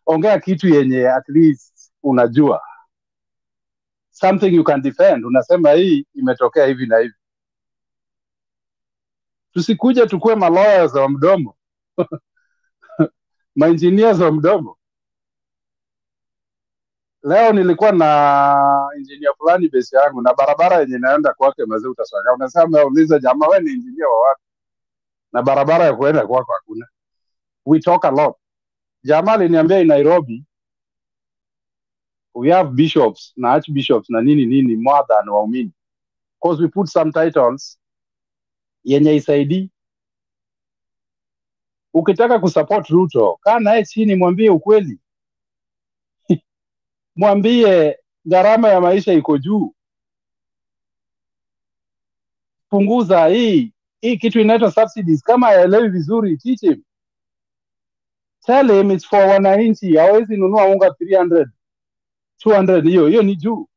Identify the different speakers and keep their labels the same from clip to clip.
Speaker 1: ongea kitu yenye at least unajua something you can defend. Unasema hii imetokea hivi na hivi. Tusikuje tukue lawyers wa mdomo engineers wa mdomo. Leo nilikuwa na engineer fulani base yangu na barabara yenye naenda kwake mzee, utashangaa. Unasema uliza jamaa, wewe ni engineer wa wapi? Na barabara ya kuenda kwako hakuna. We talk a lot. Jamaa aliniambia in Nairobi we have bishops na archbishops na nini more than waumini, because we put some titles yenye isaidi. Ukitaka kusupport Ruto, kaa naye chini, mwambie ukweli. Mwambie gharama ya maisha iko juu, punguza hii kitu inaitwa subsidies. Kama haelewi vizuri, teach him, tell him it's for wananchi. Hawezi nunua unga 300 200, hiyo ni juu.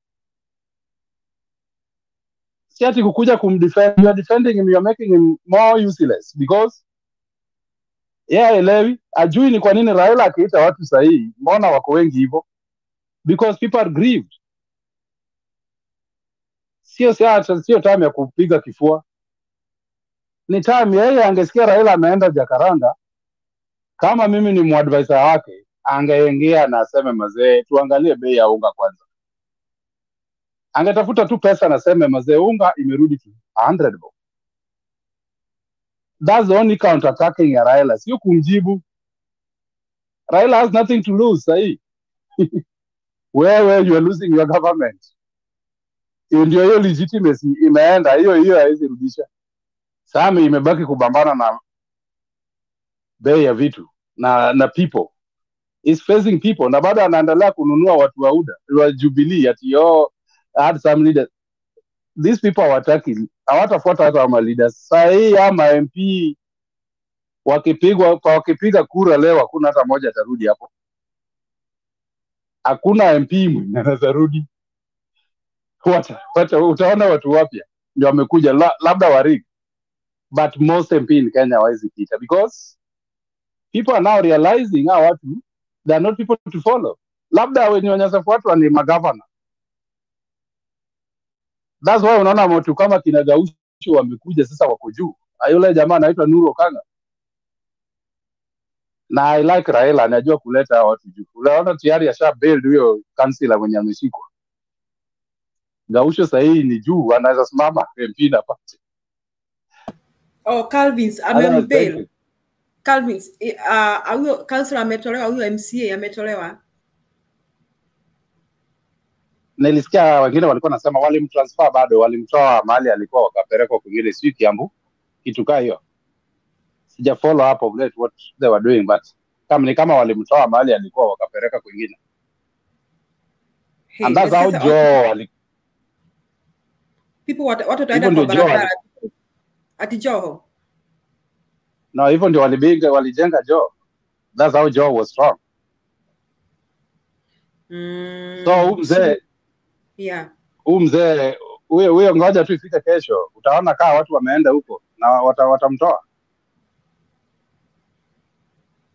Speaker 1: Si ati kukuja kumdefend. You are defending him, you are making him more useless, because haelewi, ajui ni kwa nini Raila akiita watu sahihi mbona wako wengi hivyo. Because people are grieved. Sio time ya kupiga kifua. Ni time yeye angesikia Raila ameenda Jakaranda, kama mimi ni mwadvisor wake, angeongea na aseme mazee, tuangalie bei ya unga kwanza. Angetafuta tu pesa na aseme mazee, unga imerudi to 100 bob. That's the only counter attacking ya Raila, sio kumjibu. Raila has nothing to lose sahi. Wewe you are losing your government. Ndio hiyo legitimacy imeenda, hiyo haiwezi rudisha. Sasa imebaki kubambana na bei ya vitu na people. Is facing people, na bado anaendelea kununua watu wa UDA wa Jubilee ati had some leaders. These people hawatafuata hata wa leaders. Sahi ama MP wakipiga kura leo, hakuna hata moja atarudi hapo. Hakuna MP mwenye anarudi. Utaona watu wapya ndio wamekuja, labda Warigi, but most MP in Kenya hawezi pita, because people are now realizing watu they are not people to follow. Labda wenye wanyasafu watu ni magavana. That's why unaona watu kama kina Gausho wamekuja sasa, wako juu. Yule jamaa anaitwa Nuro Kanga, na I like Raila, anajua kuleta watu juu. Unaona tayari asha build huyo councilor mwenye ameshikwa. Gausho sahihi ni juu, anaweza simama MP na party.
Speaker 2: Calvins amembail. Calvins huyo councilor ametolewa, huyo MCA ametolewa.
Speaker 1: Nilisikia wengine walikuwa nasema walimtransfer, bado walimtoa mahali alikuwa wakapelekwa kwingine, sio Kiambu, kitu kaa hiyo. Sija follow up of late what they were doing, but kama walimtoa mahali alikuwa wakapeleka kwingine. And that's how Joe
Speaker 2: people watu taenda kwa barabara ati Joho.
Speaker 1: No, hivyo ndio walijenga Joe. That's how Joe was strong. So mzee huyo ngoja tu ifike kesho, utaona kaa watu wameenda huko na watamtoa.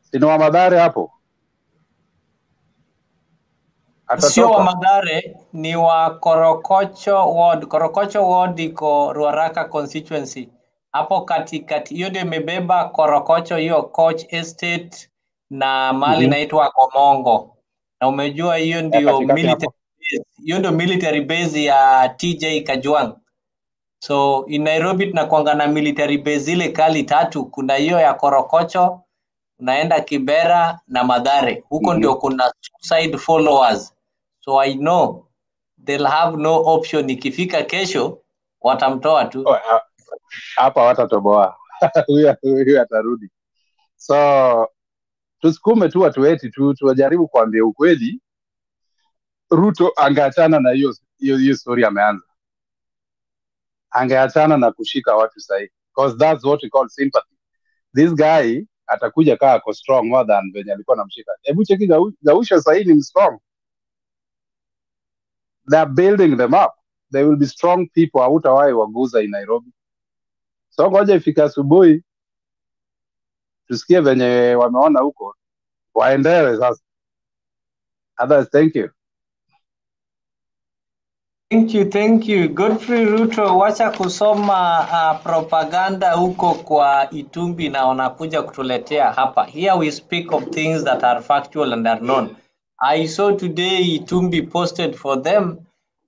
Speaker 1: Sino wa Madhare hapo.
Speaker 3: Sio wa Madhare, ni wa Korokocho ward. Korokocho ward iko Ruaraka constituency. Hapo katikati, hiyo ndio imebeba Korokocho, hiyo Coach Estate na mali naitwa Komongo. Na umejua hiyo ndio military base, hiyo ndio military base ya TJ Kajwang. So in Nairobi tunakuanga na military base ile kali tatu. Kuna hiyo ya Korokocho, unaenda Kibera na Madhare. Huko ndio kuna suicide followers. So I know they'll have no option. Ikifika kesho watamtoa tu.
Speaker 1: Hapa watatoboa. Huyu atarudi. So tusukume tu watu wetu tu tujaribu kuambia ukweli. Ruto angeachana na hiyo story ameanza. Angeachana na kushika watu sahihi, because that's what we call sympathy. This guy atakuja kaa ako strong more than venye alikuwa anamshika. Hebu cheki Gausho sahihi ni strong. They are building them up. They will be strong people. Hautawahi waguza in Nairobi. So ngoja ifika asubuhi tusikie venye wameona huko, waendewe sasa. Others, thank you.
Speaker 3: Thank you. Godfrey Ruto, wacha kusoma propaganda huko kwa Itumbi na wanakuja kutuletea hapa. Here we speak of things that are factual and are known. I saw today Itumbi posted for them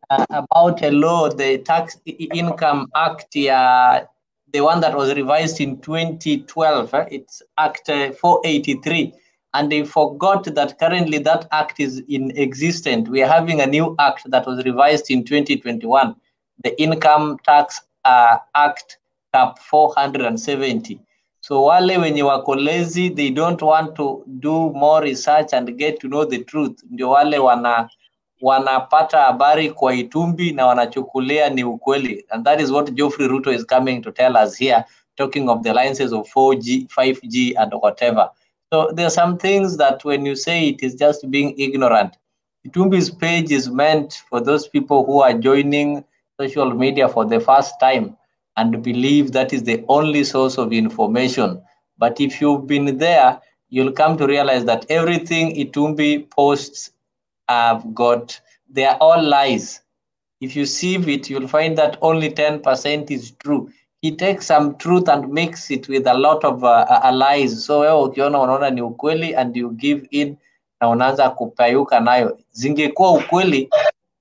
Speaker 3: about a law, the Tax Income Act, the one that was revised in 2012. It's Act 483. And they forgot that currently that act is in existence. We are having a new act that was revised in 2021, the Income Tax Act Cap 470. So wale wenye wako lazy, they don't want to do more research and get to know the truth. Ndio wale wanapata habari kwa Itumbi na wanachukulia ni ukweli. And that is what Geoffrey Ruto is coming to tell us here, talking of the licenses of 4G, 5G, and whatever. So there are some things that when you say it is just being ignorant. Itumbi's page is meant for those people who are joining social media for the first time and believe that is the only source of information. But if you've been there, you'll come to realize that everything Itumbi posts they are all lies. If you sieve it, you'll find that only 10% is true. He takes some truth and makes it with a lot of lies. So wewe ukiona unaona ni ukweli and you give in na unaanza kupayuka nayo. Zingekuwa ukweli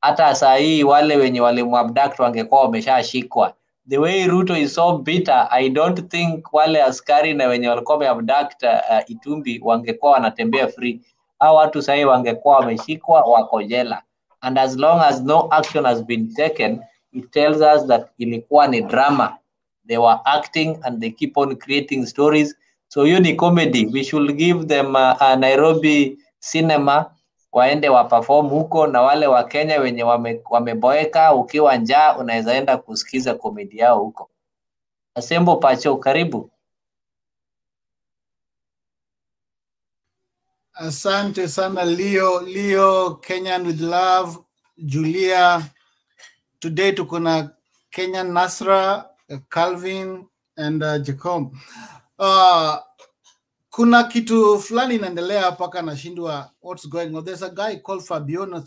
Speaker 3: hata saa hii wale wenye walimwabduct wangekuwa wameshashikwa. The way Ruto is so bitter, I don't think wale askari na wenye walikuwa wameabduct Itumbi wangekuwa wanatembea free. Hao watu sasa wangekuwa wameshikwa wako jela. And as long as no action has been taken, it tells us that ilikuwa ni drama. They were acting and they keep on creating stories. So hiyo ni comedy. We should give them a Nairobi cinema waende wa perform huko, na wale wa Kenya wenye wameboeka, ukiwa njaa unaweza enda kusikiza komedi yao huko. Asembo Pacho, karibu.
Speaker 4: Asante sana Leo, Kenyan with love, Julia. Today tuko na Kenyan Nasra, Calvin and Jacob. Kuna kitu fulani inaendelea hapa kana nashindwa what's going on. There's a guy called Fabian, I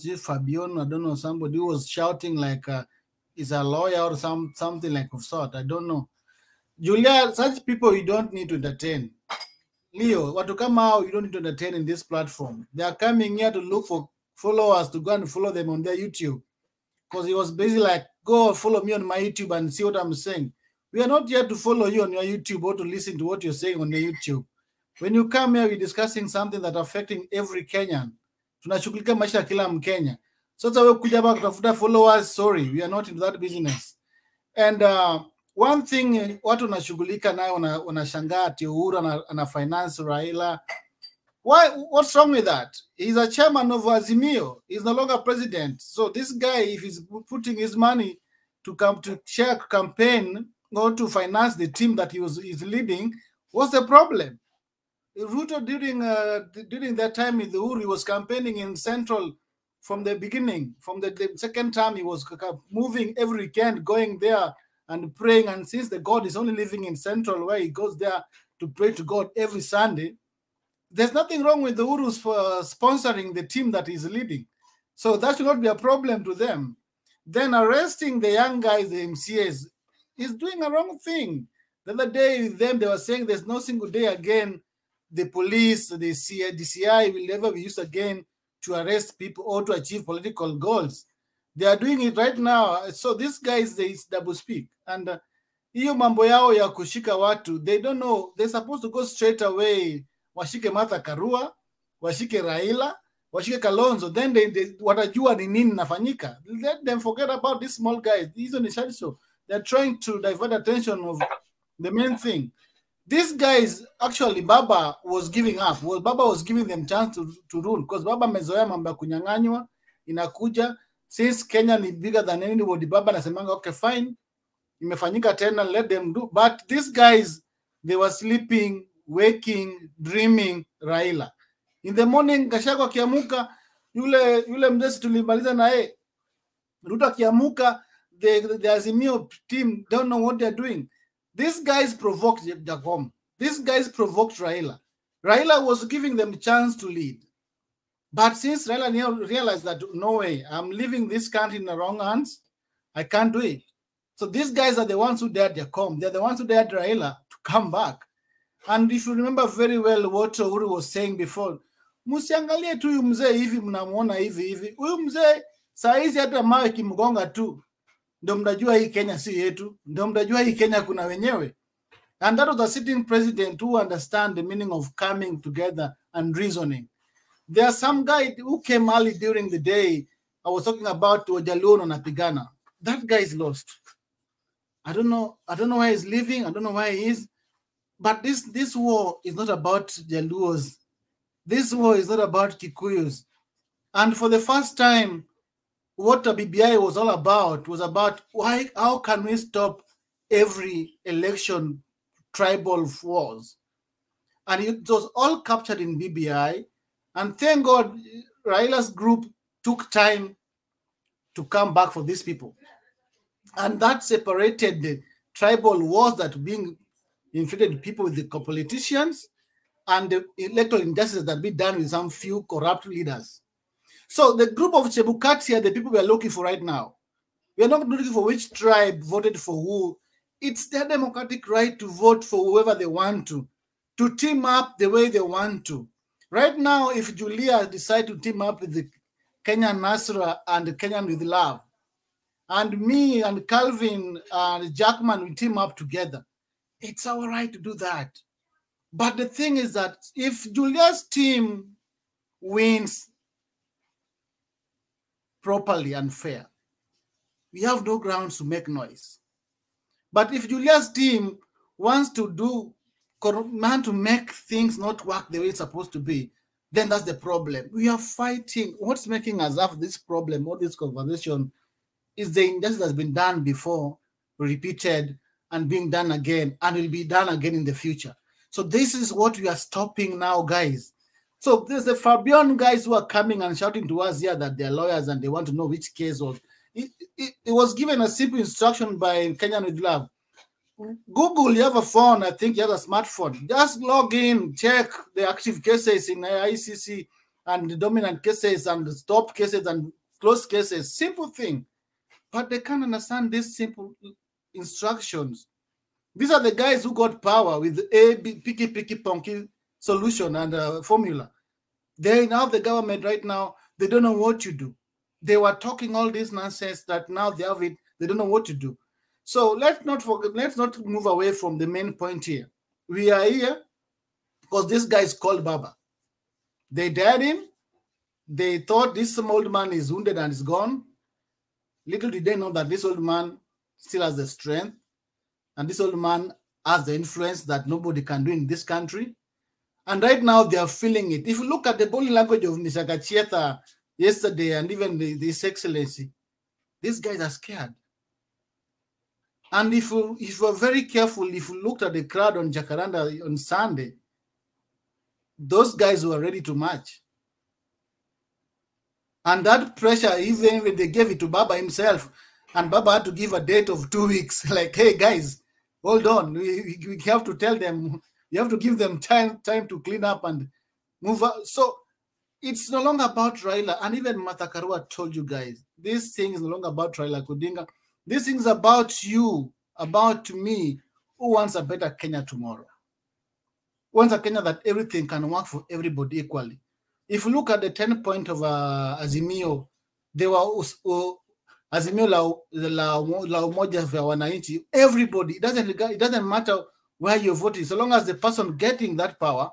Speaker 4: don't know, somebody who was shouting like is a lawyer or something like of sort. I don't know. Julia, such people you don't need to entertain. Leo, watu kama hao you don't need to entertain in this platform. They are coming here to look for followers to go and follow them on their YouTube. Because he was basically like, go follow me on my YouTube and see what I'm saying. We are not here to follow you on your YouTube or to listen to what you're saying on your YouTube. When you come here, we're discussing something that affecting every Kenyan. Tunashughulika maisha ya kila Mkenya. Sasa wewe kuja hapa kutafuta followers, sorry, we are not into that business. And one thing watu wanashughulika nayo wanashangaa ati Uhuru ana finance Raila. What's wrong with that? He's a chairman of Azimio. He's no longer president. So this guy, if he's putting his money to come to share campaign or to finance the team that he's leading, what's the problem? Ruto during that time with Uhuru, he was campaigning in Central from the beginning. From the second time, he was moving every weekend, going there and praying. And since the God is only living in Central, where he goes there to pray to God every Sunday, there's nothing wrong with the Urus for sponsoring the team that he's leading. So that should not be a problem to them. Then arresting the young guys, the MCAs, is doing a wrong thing. The other day with them, they were saying there's no single day again the police, the DCI will never be used again to arrest people or to achieve political goals. They are doing it right now. So these guys, they double speak. And hiyo mambo yao ya kushika watu, they don't know. They're supposed to go straight away. Washike Martha Karua, washike Raila, washike Kalonzo. Then they watajua ni nini nafanyika. Let them forget about these small guys. These are the show. They're trying to divert attention of the main thing. These guys, actually, Baba was giving up. Baba was giving them chance to rule because Baba mezoea mambo ya kunyang'anywa inakuja. Since Kenya ni bigger than anybody, Baba nasemanga, okay, fine, imefanyika tena, let them do. But these guys, they were sleeping, waking, dreaming Raila. In the morning, Gachagua akiamuka, yule mdesi tulimaliza na yeye. Ruto akiamuka, the Azimio team don't know what they're doing. These guys provoked Jacob. These guys provoked Raila. Raila was giving them a chance to lead. But since Raila realized that, no way, I'm leaving this country in the wrong hands, I can't do it. So these guys are the ones who dared Jacom. They're the ones who dared Raila to come back. And if you remember very well what Uhuru was saying before, musiangalie tu huyu mzee hivi, mnamuona hivi hivi. Huyu mzee saa hizi hata mawe kimgonga tu, ndio mnajua hii Kenya si yetu, ndio mnajua hii Kenya kuna wenyewe. And that was the sitting president who understand the meaning of coming together and reasoning. There are some guy who came early during the day. I was talking about Ojaluo na Napigana. That guy is lost. I don't know where he's living. I don't know where he is. But this war is not about Jaluos. This war is not about Kikuyus. And for the first time, what the BBI was all about was about how can we stop every election tribal wars. And it was all captured in BBI. And thank God, Raila's group took time to come back for these people. And that separated the tribal wars that were being inflicted people with the politicians and the electoral injustices that be done with some few corrupt leaders. So the group of Chebukati are the people we are looking for right now. We are not looking for which tribe voted for who. It's their democratic right to vote for whoever they want to team up the way they want to. Right now, if Julia decide to team up with the Kenyan Nasra and the Kenyan with Love, and me and Calvin and Jackman, we team up together, it's our right to do that. But the thing is that if Julia's team wins properly and fair, we have no grounds to make noise. But if Julia's team wants to make things not work the way it's supposed to be, then that's the problem. We are fighting. What's making us have this problem, all this conversation, is the injustice that's been done before, repeated, and being done again, and will be done again in the future. So this is what we are stopping now, guys. So there's the Fabian guys who are coming and shouting to us here that they're lawyers and they want to know which case was. It was given a simple instruction by Kenyan with Love. Google, you have a phone, I think you have a smartphone. Just log in, check the active cases in ICC and the dominant cases and the stop cases and closed cases. Simple thing. But they can't understand these simple instructions. These are the guys who got power with A, B, picky, ponky solution and formula. They now the government right now, they don't know what to do. They were talking all this nonsense that now they have it, they don't know what to do. So let's not move away from the main point here. We are here because this guy is called Baba. They dared him. They thought this old man is wounded and is gone. Little did they know that this old man still has the strength, and this old man has the influence that nobody can do in this country. And right now they are feeling it. If you look at the body language of Mr. Gachieta yesterday and even His Excellency, these guys are scared. And if you are very careful, if you looked at the crowd on Jacaranda on Sunday, those guys were ready to march. And that pressure, even when they gave it to Baba himself, and Baba had to give a date of 2 weeks, like, hey guys, hold on, we have to tell them, you have to give them time to clean up and move on. So it's no longer about Raila. And even Martha Karua told you guys, this thing is no longer about Raila Kudinga. This thing is about you, about me, who wants a better Kenya tomorrow. Who wants a Kenya that everything can work for everybody equally. If you look at the 10 point of Azimio, they were Azimio la umoja vya wananchi. Everybody, it doesn't matter where you're voting, so long as the person getting that power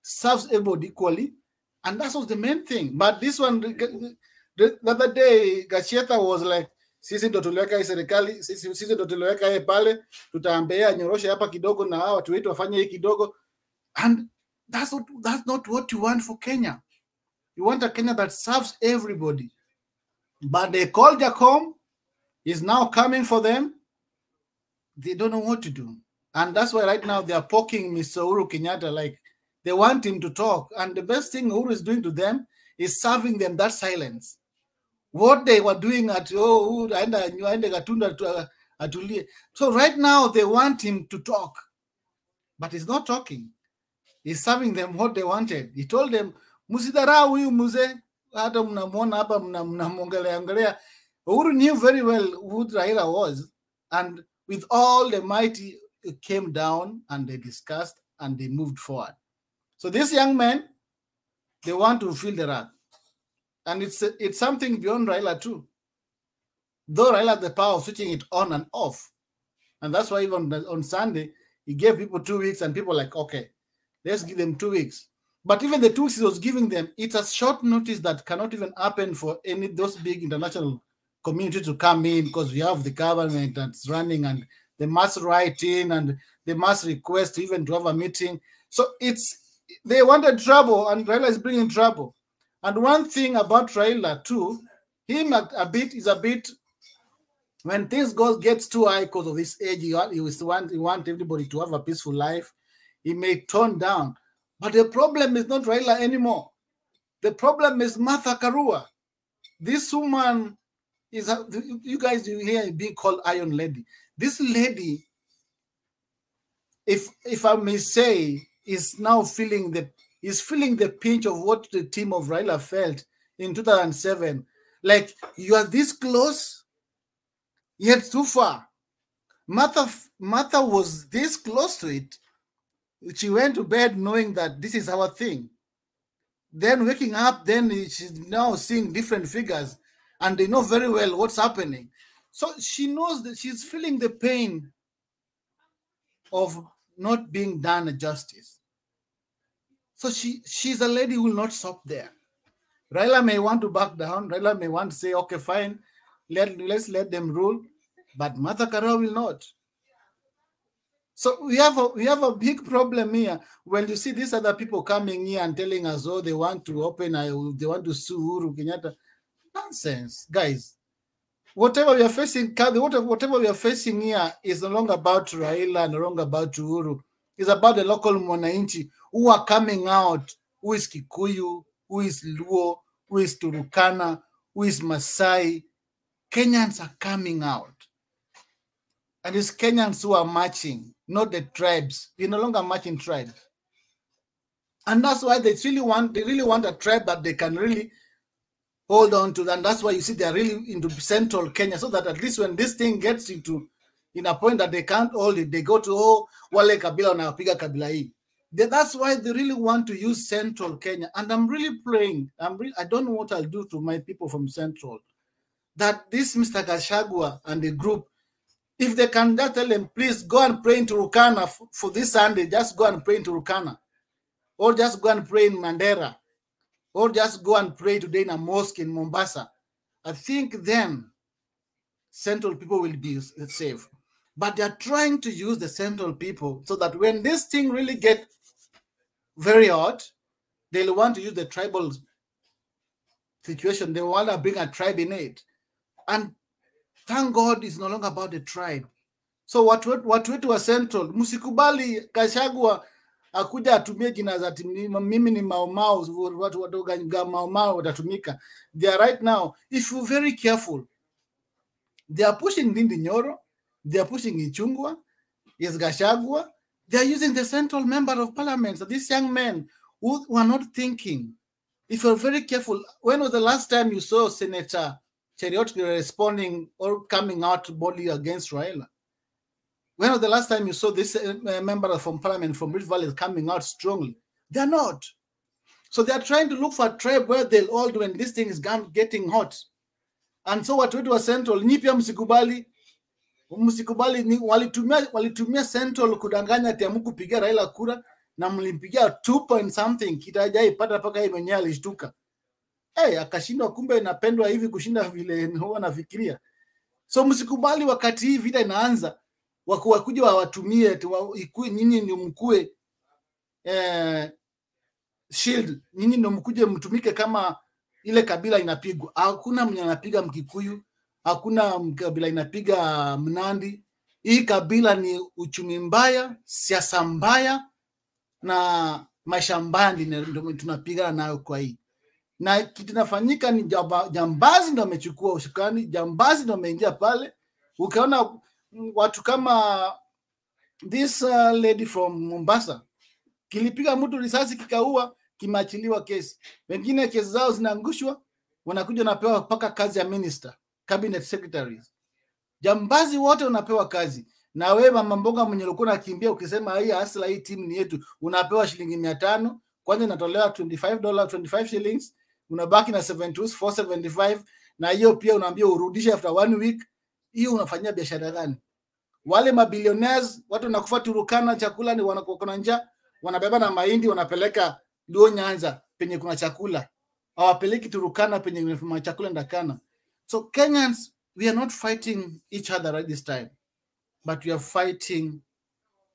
Speaker 4: serves everybody equally, and that was the main thing. But this one, the other day, Gachieta was like, sisi ndo tuliweka hii serikali, sisi ndo tuliweka yeye pale, tutaambia nyoroshe hapa kidogo na watu wetu wafanye hii kidogo. And that's not what you want for Kenya. You want a Kenya that serves everybody. But they called Jacom, he's now coming for them. They don't know what to do. And that's why right now they are poking Mr. Uhuru Kenyatta, like they want him to talk. And the best thing Uhuru is doing to them is serving them that silence. What they were doing at so right now they want him to talk, but he's not talking. He's serving them what they wanted. He told them, Msidharau huyu mzee, hata mnamuona hapa mnamwongelea. Uhuru knew very well who Raila was, and with all the mighty came down and they discussed and they moved forward. So these young men, they want to feel the wrath. And it's something beyond Raila too. Though Raila had the power of switching it on and off. And that's why even on Sunday, he gave people 2 weeks and people like, okay, let's give them 2 weeks. But even the 2 weeks he was giving them, it's a short notice that cannot even happen for any those big international community to come in, because we have the government that's running and they must write in and they must request even to have a meeting. So they wanted trouble, and Raila is bringing trouble. And one thing about Raila too, him is a bit, when things gets too high because of his age, he want everybody to have a peaceful life. He may tone down. But the problem is not Raila anymore. The problem is Martha Karua. This woman is, you guys hear being called Iron Lady. This lady, if I may say, is now feeling the pinch of what the team of Raila felt in 2007. Like, you are this close, yet too far. Martha was this close to it. She went to bed knowing that this is our thing. Then waking up, then she's now seeing different figures, and they know very well what's happening. So she knows that she's feeling the pain of not being done justice. So she's a lady who will not stop there. Raila may want to back down. Raila may want to say, okay, fine, let's let them rule. But Martha Karua will not. So we have a big problem here when you see these other people coming here and telling us, oh, they want to open, they want to sue Uhuru Kenyatta. Nonsense, guys. Whatever we are facing, whatever we are facing here is no longer about Raila, no longer about Uhuru. It's about the local Mwananchi who are coming out, who is Kikuyu, who is Luo, who is Turukana, who is Masai. Kenyans are coming out. And it's Kenyans who are marching, not the tribes. We're no longer marching tribes. And that's why they really want a tribe that they can really hold on to. And that's why you see they're really into central Kenya, so that at least when this thing gets in a point that they can't hold it, they go to, oh, wale kabila na wapiga kabila hii. That's why they really want to use central Kenya. And I'm really praying, I don't know what I'll do to my people from central, that this Mr. Gachagua and the group, if they can just tell them, please go and pray in Turkana for this Sunday, just go and pray in Turkana, or just go and pray in Mandera, or just go and pray today in a mosque in Mombasa. I think then central people will be safe. But they're trying to use the central people so that when this thing really gets very hot, they'll want to use the tribal situation. They want to bring a tribe in it. And thank God it's no longer about the tribe. So what wetu wa central, musikubali Gachagua akuja atumie jina za mimi ni maumau, watu wadoga maumau watatumika. They are right now, if you're very careful, they are pushing Ndindi Nyoro, they are pushing Ichungwa, yes, Gachagua. They are using the central member of parliament. So these young men who are not thinking. If you're very careful, when was the last time you saw Senator Cheriot responding or coming out boldly against Raila? When was the last time you saw this member from parliament from Rift Valley coming out strongly? They're not. So they're trying to look for a tribe where they'll all do when this thing is getting hot. And so what we do was central, nipia msikubali walitumia central kudanganya tiamu kupigia Raila kura na mlimpigia 2 point something, kitajai pata paka yeye mwenyewe alishtuka. Akashindwa, kumbe inapendwa hivi kushinda vile huwa nafikiria. So msikubali wakati hii vita inaanza wakuja wawatumie nyinyi ndio mkue shield, nyinyi ndio mkuje mtumike kama ile kabila inapigwa. Hakuna mwenye anapiga Mkikuyu, hakuna kabila inapiga Mnandi. Hii kabila ni uchumi mbaya, siasa mbaya na maisha mbaya ndio tunapigana nayo kwa hii. Na kitu kinafanyika ni jambazi ndio amechukua ushukani, jambazi ndio ameingia pale. Ukaona watu kama this lady from Mombasa, kilipiga mtu risasi kikaua, kimeachiliwa kesi. Wengine kesi zao zinaangushwa, wanakuja napewa mpaka kazi ya minister, cabinet secretaries. Jambazi wote unapewa kazi. Na wewe mama mboga mwenye ulikuwa unakimbia ukisema hii asla hii timu ni yetu, unapewa shilingi 500, kwanza inatolewa $25, 25 shillings, unabaki na 475, na hiyo pia unaambia urudishe after 1 week. Hiyo unafanyia biashara gani? Wale mabilionaires watu wanakufa Turukana, chakula ni wanakuwa njaa, wanabeba na mahindi wanapeleka Luo Nyanza penye kuna chakula. Hawapeleki Turukana penye kuna chakula ndakana. So Kenyans, we are not fighting each other at this time, but we are fighting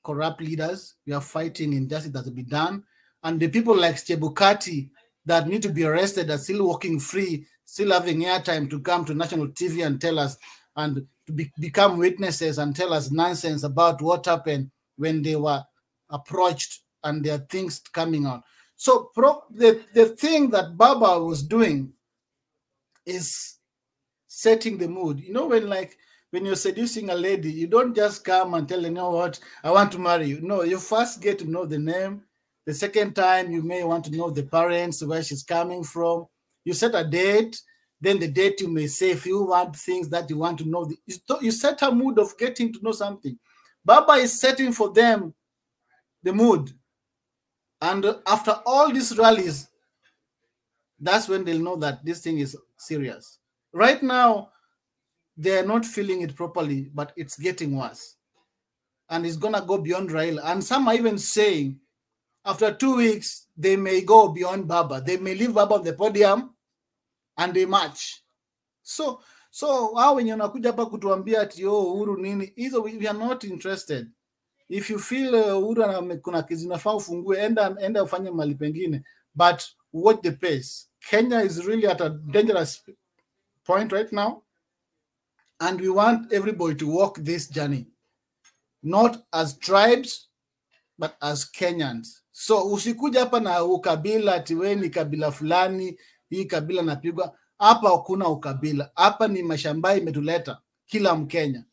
Speaker 4: corrupt leaders. We are fighting injustice that will be done. And the people like Chebukati that need to be arrested are still walking free, still having airtime to come to national TV and tell us and to become witnesses and tell us nonsense about what happened when they were approached and there are things coming out. So the thing that Baba was doing is setting the mood. You know, when you're seducing a lady, you don't just come and tell her, you know what, I want to marry you. No, you first get to know the name. The second time, you may want to know the parents, where she's coming from. You set a date. Then the date you may say if you want things that you want to know. You set a mood of getting to know something. Baba is setting for them the mood. And after all these rallies, that's when they'll know that this thing is serious. Right now, they're not feeling it properly, but it's getting worse. And it's going to go beyond Raila. And some are even saying, after 2 weeks, they may go beyond Baba. They may leave Baba on the podium and they march. So how when unakuja hapa kutuambia ati Uhuru nini, we are not interested. If you feel Uhuru kuna kizi nafaa ufungue, enda ufanye mali pengine, but watch the pace. Kenya is really at a dangerous point right now, and we want everybody to walk this journey, not as tribes, but as Kenyans. So usikuja hapa na ukabila ati wewe ni kabila fulani, hii kabila napigwa. Hapa hakuna ukabila. Hapa ni mashamba imetuleta kila Mkenya.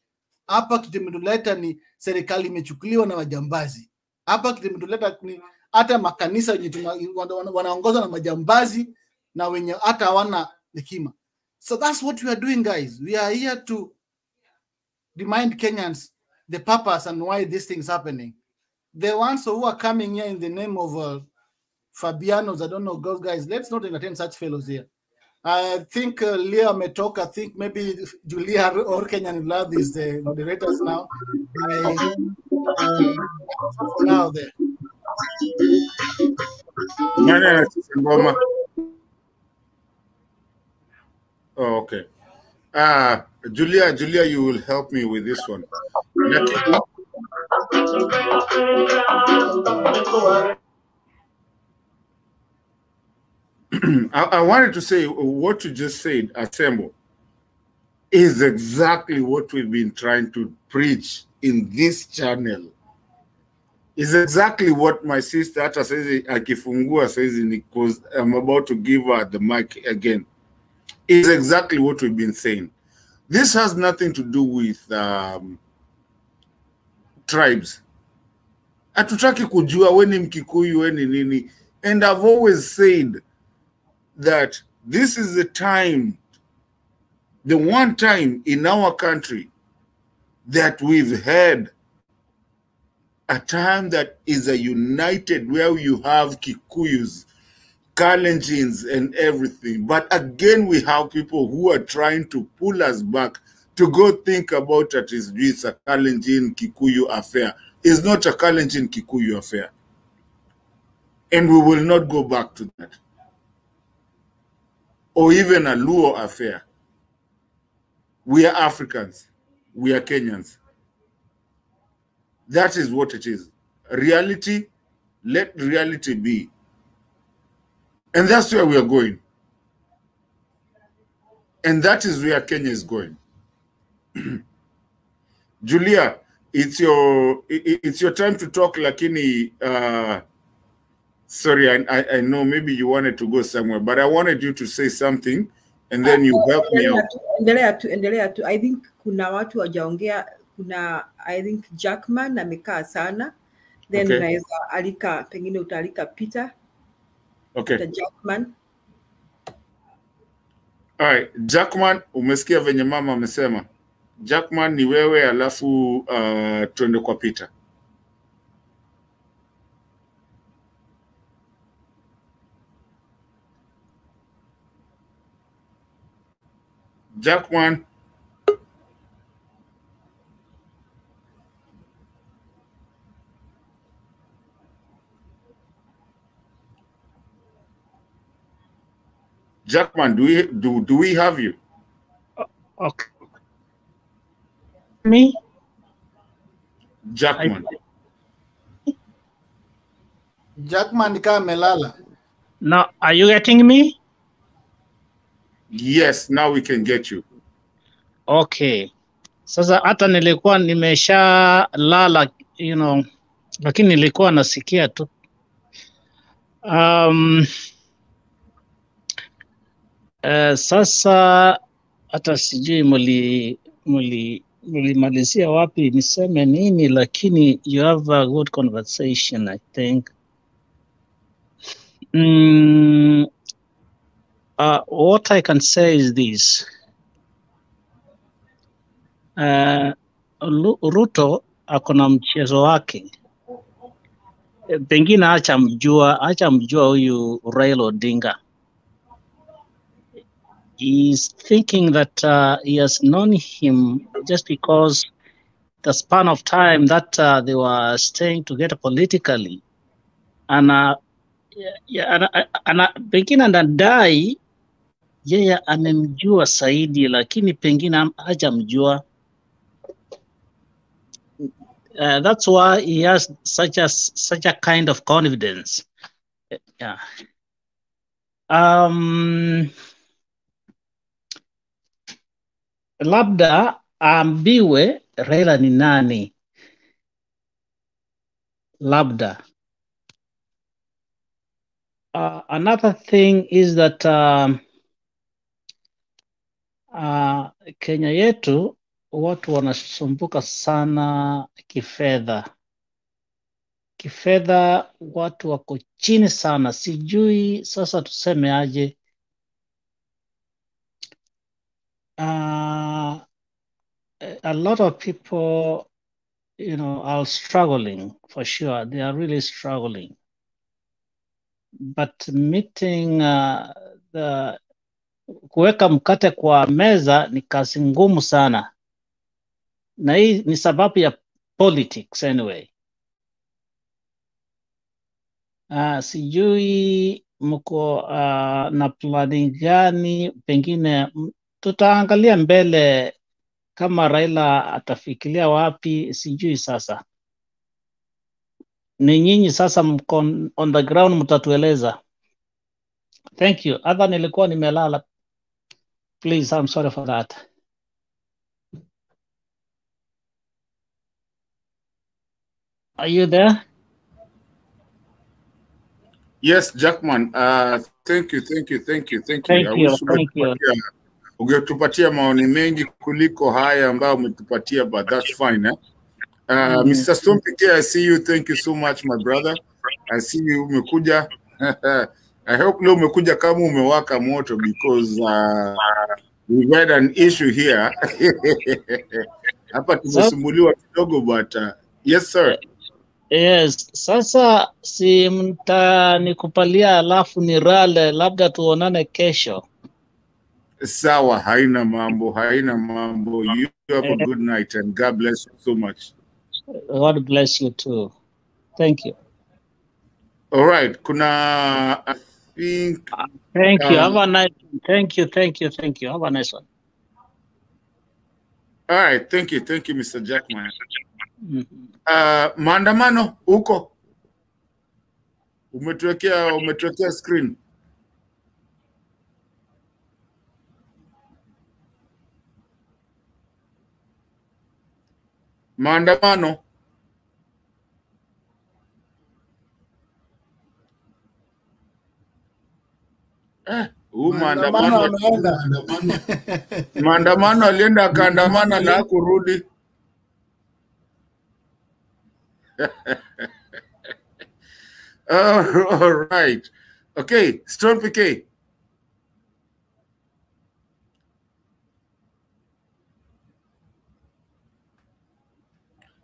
Speaker 4: Hapa kitu imetuleta ni serikali imechukuliwa na majambazi. Hapa kitu imetuleta ni hata makanisa yenye wanaongozwa na majambazi na wenye hata hawana hekima. So that's what we are doing, guys. We are here to remind Kenyans the purpose and why this thing is happening. The ones who are coming here in the name of Fabianos, I don't know, those guys, let's not entertain such fellows here. I think Leah may talk. I think maybe Julia or Kenyan Love is the moderators now. For now there.
Speaker 5: Oh, okay. Julia, you will help me with this one. I wanted to say what you just said, Assemble, is exactly what we've been trying to preach in this channel. Is exactly what my sister Ata says, Akifungua says, because I'm about to give her the mic again. Is exactly what we've been saying. This has nothing to do with tribes. Hatutaki kujua weni Mkikuyu weni nini. And I've always said that this is the time, the one time in our country that we've had a time that is a united, where you have Kikuyus, Kalenjins and everything. But again, we have people who are trying to pull us back to go think about that it's a Kalenjin Kikuyu affair. It's not a Kalenjin Kikuyu affair. And we will not go back to that. Or even a Luo affair. We are Africans. We are Kenyans. That is what it is. Reality, let reality be. And that's where we are going. And that is where Kenya is going. Julia, it's your time to talk, lakini sorry, I know maybe you wanted to go somewhere, but I wanted you to say something and then you help me out.
Speaker 2: Endelea tu. I think kuna watu wajaongea, kuna I think Jackman amekaa sana. Then unaweza alika, pengine utaalika Peter.
Speaker 5: Okay.
Speaker 2: The Jackman.
Speaker 5: All right, Jackman, umesikia venye mama amesema. Jackman ni wewe, alafu tuende kwa Peter. Jackman. Jackman, do we have you?
Speaker 6: Okay. Me?
Speaker 5: Jackman.
Speaker 4: Jackman ka melala.
Speaker 6: Now, are you getting me?
Speaker 5: Yes, now we can get you.
Speaker 6: Okay. Sasa hata nilikuwa nimesha lala, lakini nilikuwa nasikia tu. Sasa hata sijui mulimalizia wapi niseme nini, lakini you have a good conversation, I think. What I can say is this. Ruto akona mchezo wake. Pengine acha mjua huyu Raila Odinga. He's thinking that he has known him just because the span of time that they were staying together politically. And pengine anadai yeye amemjua zaidi, lakini pengine hajamjua. That's why he has such a kind of confidence. Yeah. Labda ambiwe Raila ni nani. Labda. Another thing is that Kenya yetu watu wanasumbuka sana kifedha. Kifedha watu wako chini sana. Sijui sasa tuseme aje. A lot of people, are struggling for sure. They are really struggling. But meeting kuweka mkate kwa meza ni kazi ngumu sana. Na hii ni sababu ya politics anyway. Sijui mko na plani gani, pengine tutaangalia mbele kama Raila atafikiria wapi, sijui sasa. Ni nyinyi sasa mko on the ground mtatueleza. Thank you. Hata nilikuwa nimelala. Please, I'm sorry for that. Are you there?
Speaker 5: Yes, Jackman. Thank you. I wish ungetupatia maoni mengi kuliko haya ambayo umetupatia, but that's fine. Mr. Stompike, I see you. Thank you so much, my brother. I see you umekuja. I hope leo umekuja kama umewaka moto, because we've had an issue here. Hapa tumesumbuliwa kidogo, but yes sir.
Speaker 6: Yes, sasa si mtanikupalia alafu ni rale, labda tuonane kesho.
Speaker 5: Sawa, haina mambo. You have a good night and God bless you so much.
Speaker 6: God bless you too. Thank you.
Speaker 5: All right, kuna I think
Speaker 6: thank you. Have a nice one. Thank you. Have a nice one.
Speaker 5: All right, thank you Mr. Jackman. Maandamano huko umetuwekea screen. Maandamano maandamano alienda akaandamana na kurudi. All right. Okay, Stone PK.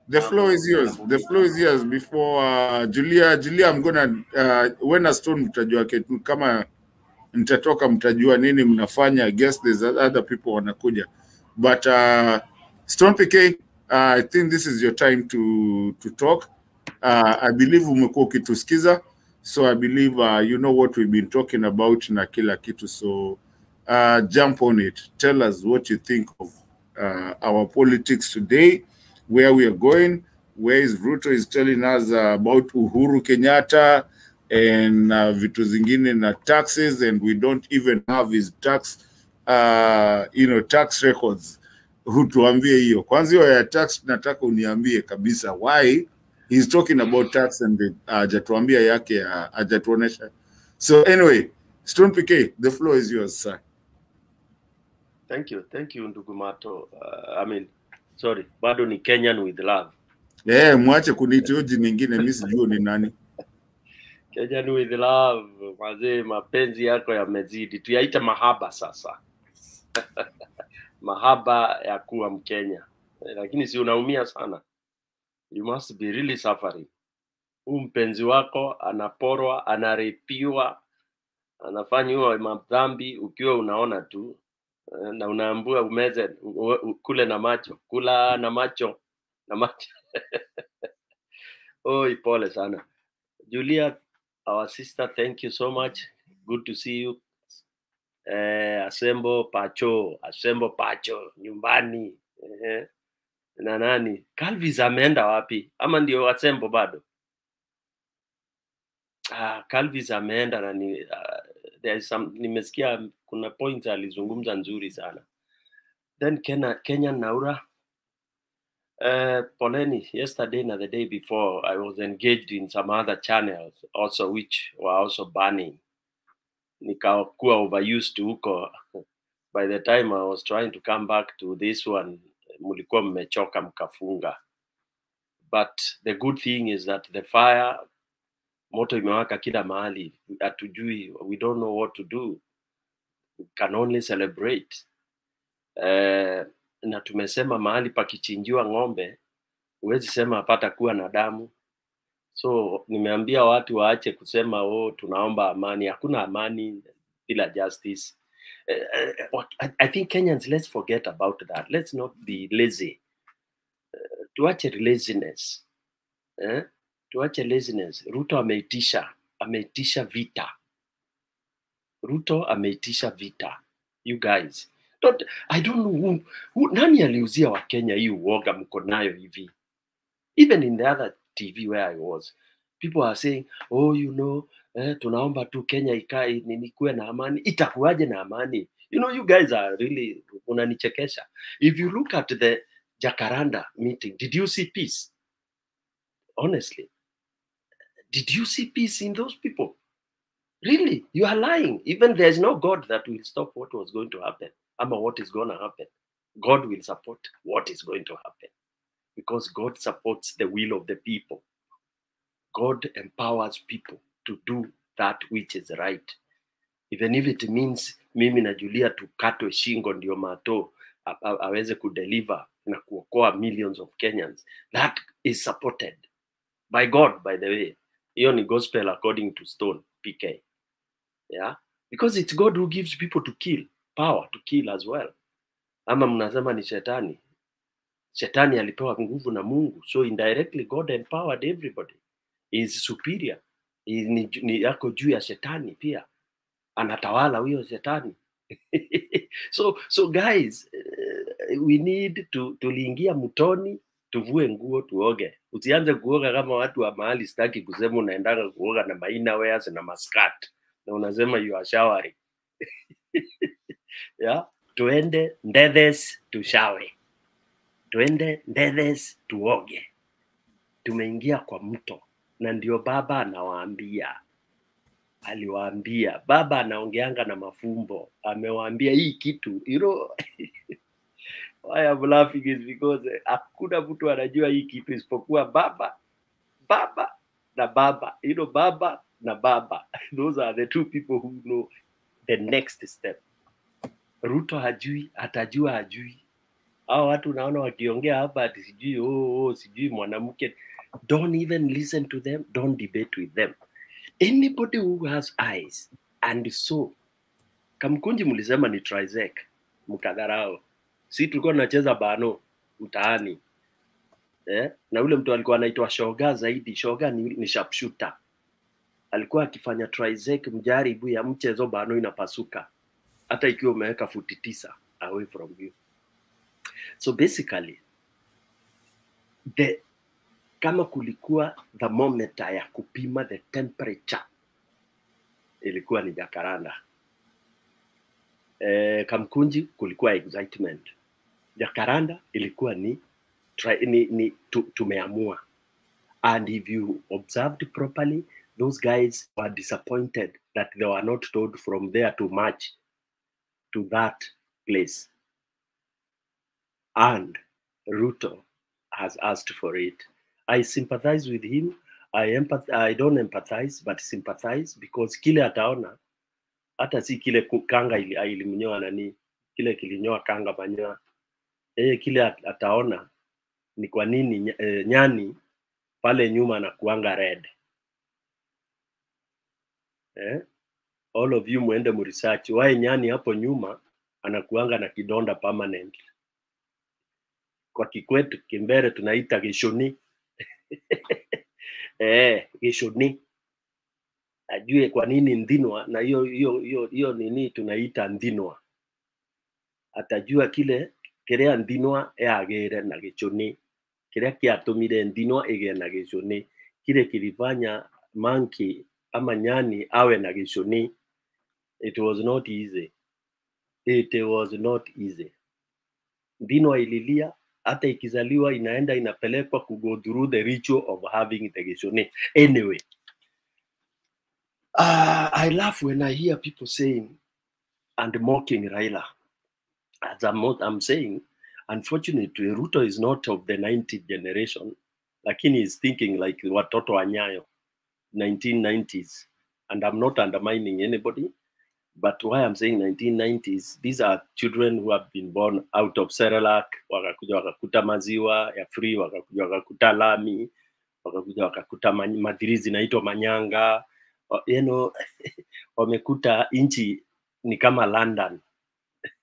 Speaker 5: The floor is yours. The floor is yours. Before Julia, I'm gonna when a Stone mtajua kitu kama mtatoka mtajua nini mnafanya. I guess there's other people wanakuja, but Stone PK, I think this is your time to talk. I believe umekuwa ukitusikiza, so I believe you know what we've been talking about na kila kitu, so jump on it. Tell us what you think of our politics today, where we are going, where is Ruto is telling us about Uhuru Kenyatta and vitu zingine na taxes, and we don't even have his tax tax records. Hutuambie hiyo kwanza, hiyo ya tax nataka uniambie kabisa why he's talking about tax and hajatuambia yake, hajatuonesha. So anyway, Stone PK, the floor is yours, sir.
Speaker 7: Thank you ndugu Mato. Sorry, bado ni Kenyan with love.
Speaker 5: Mwache kuniita hoji nyingine, mimi sijui ni nani.
Speaker 7: Kenyan with love, mazee, mapenzi yako yamezidi. Tuyaita mahaba sasa. Mahaba ya kuwa Mkenya. Lakini si unaumia sana. You must be really suffering. Mpenzi wako anaporwa, anarepiwa, anafanywa madhambi ukiwa unaona tu, na unaambua umeze kule na macho, kula na macho Oh, pole sana. Julia, our sister, thank you so much. Good to see you. Assemble Pacho nyumbani. Na nani? Calvis ameenda wapi? Ama ndio Assemble bado? Calvis ameenda na there is some, nimesikia kuna point alizungumza nzuri sana. Then Kenya Naura, poleni, yesterday and the day before I was engaged in some other channels also which were also banning. Nikakuwa overused huko. By the time I was trying to come back to this one, mulikuwa mmechoka mkafunga. But the good thing is that the fire, moto imewaka kila mahali, hatujui, we don't know what to do. We can only celebrate. Na tumesema mahali pakichinjiwa ng'ombe, huwezi sema hapata kuwa na damu. So nimeambia watu waache kusema tunaomba amani. Hakuna amani bila justice. I think Kenyans, let's forget about that. Let's not be lazy. Tuache laziness. Tuache laziness. Ruto ameitisha vita. Ruto ameitisha vita. You guys, I don't know who nani aliuzia wa Kenya hii uoga mko nayo hivi. Even in the other TV where I was, people are saying, tunaomba tu Kenya ikae kuwe na amani. Itakuwaje na amani? You guys are really unanichekesha. If you look at the Jacaranda meeting, did you see peace? Honestly, did you see peace in those people? Really? You are lying. Even there's no God that will stop what was going to happen. What is going to happen. God will support what is going to happen. Because God supports the will of the people. God empowers people to do that which is right. Even if it means mimi na Julia tukatwe shingo ndio Mato aweze kudeliver na kuokoa millions of Kenyans. That is supported by God, by the way. Hiyo ni gospel according to Stone PK. Yeah? Because it's God who gives people to kill, power to kill as well. Ama mnasema ni shetani. Shetani alipewa nguvu na Mungu. So indirectly God empowered everybody. He is superior. Ni yako juu ya shetani pia. Anatawala huyo shetani. So guys, we need tuliingia mtoni, tuvue nguo tuoge. Usianze kuoga kama watu wa mahali sitaki kusema unaendaga kuoga na maina wears na maskat. Na unasema you are showering. Yeah? Tuende Ndethes tushawe. Tuende Ndethes tuoge. Tumeingia kwa mto. Na ndio baba anawaambia. Aliwaambia. Baba anaongeanga na mafumbo. Amewaambia hii kitu. Why I'm laughing is because hakuna mtu anajua hii kitu isipokuwa baba na baba. Baba na baba. Those are the two people who know the next step. Ruto hajui, atajua hajui. Hao watu naona wakiongea hapa ati sijui sijui mwanamke. Don't even listen to them, don't debate with them. Anybody who has eyes and saw. Kamkunji mlisema ni trizek, mkadharau. Si tulikuwa tunacheza bano mtaani. Na ule mtu alikuwa anaitwa Shoga zaidi. Shoga ni sharpshooter. Alikuwa akifanya trizek mjaribu ya mchezo bano inapasuka. Hata ikiwa umeweka futi 9 away from you. So basically, kama kulikuwa thermometer ya kupima the temperature, ilikuwa ni Jacaranda. Kamkunji kulikuwa excitement. Jacaranda ilikuwa ni tumeamua. And if you observed properly, those guys were disappointed that they were not told from there to march to that place. And Ruto has asked for it. I sympathize with him. I don't empathize, but sympathize, because kile ataona, hata si kile kanga ilimnyoa nani, kile kilinyoa kanga manyoa. Kile ataona ni kwa nini nyani pale nyuma anakuanga red. All of you muende research why nyani hapo nyuma anakuanga na kidonda permanent. Kwa Kikwetu Kimbere tunaita gishoni. Gishoni. Ajue kwa nini ndinwa, na hiyo nini tunaita ndinwa. Atajua kile kirea ndinwa agere na gishoni. Kirea kiatumire ndinwa ege na gishoni. Kile kilifanya monkey ama nyani awe na gishoni. It was not easy. It was not easy. Ndinwa ililia, hata ikizaliwa inaenda inapelekwa to go through the ritual of having the gishoni. Anyway, I laugh when I hear people saying and mocking Raila. As I'm saying, unfortunately, Ruto is not of the 90th generation. Lakini is thinking like watoto wa Nyayo, 1990s. And I'm not undermining anybody. But why I'm saying 1990s, these are children who have been born out of Cerelac, wakakuja wakakuta maziwa ya free, wakakuja wakakuta lami, wakakuja wakakuta madirizi naitwa manyanga, wamekuta inchi ni kama London.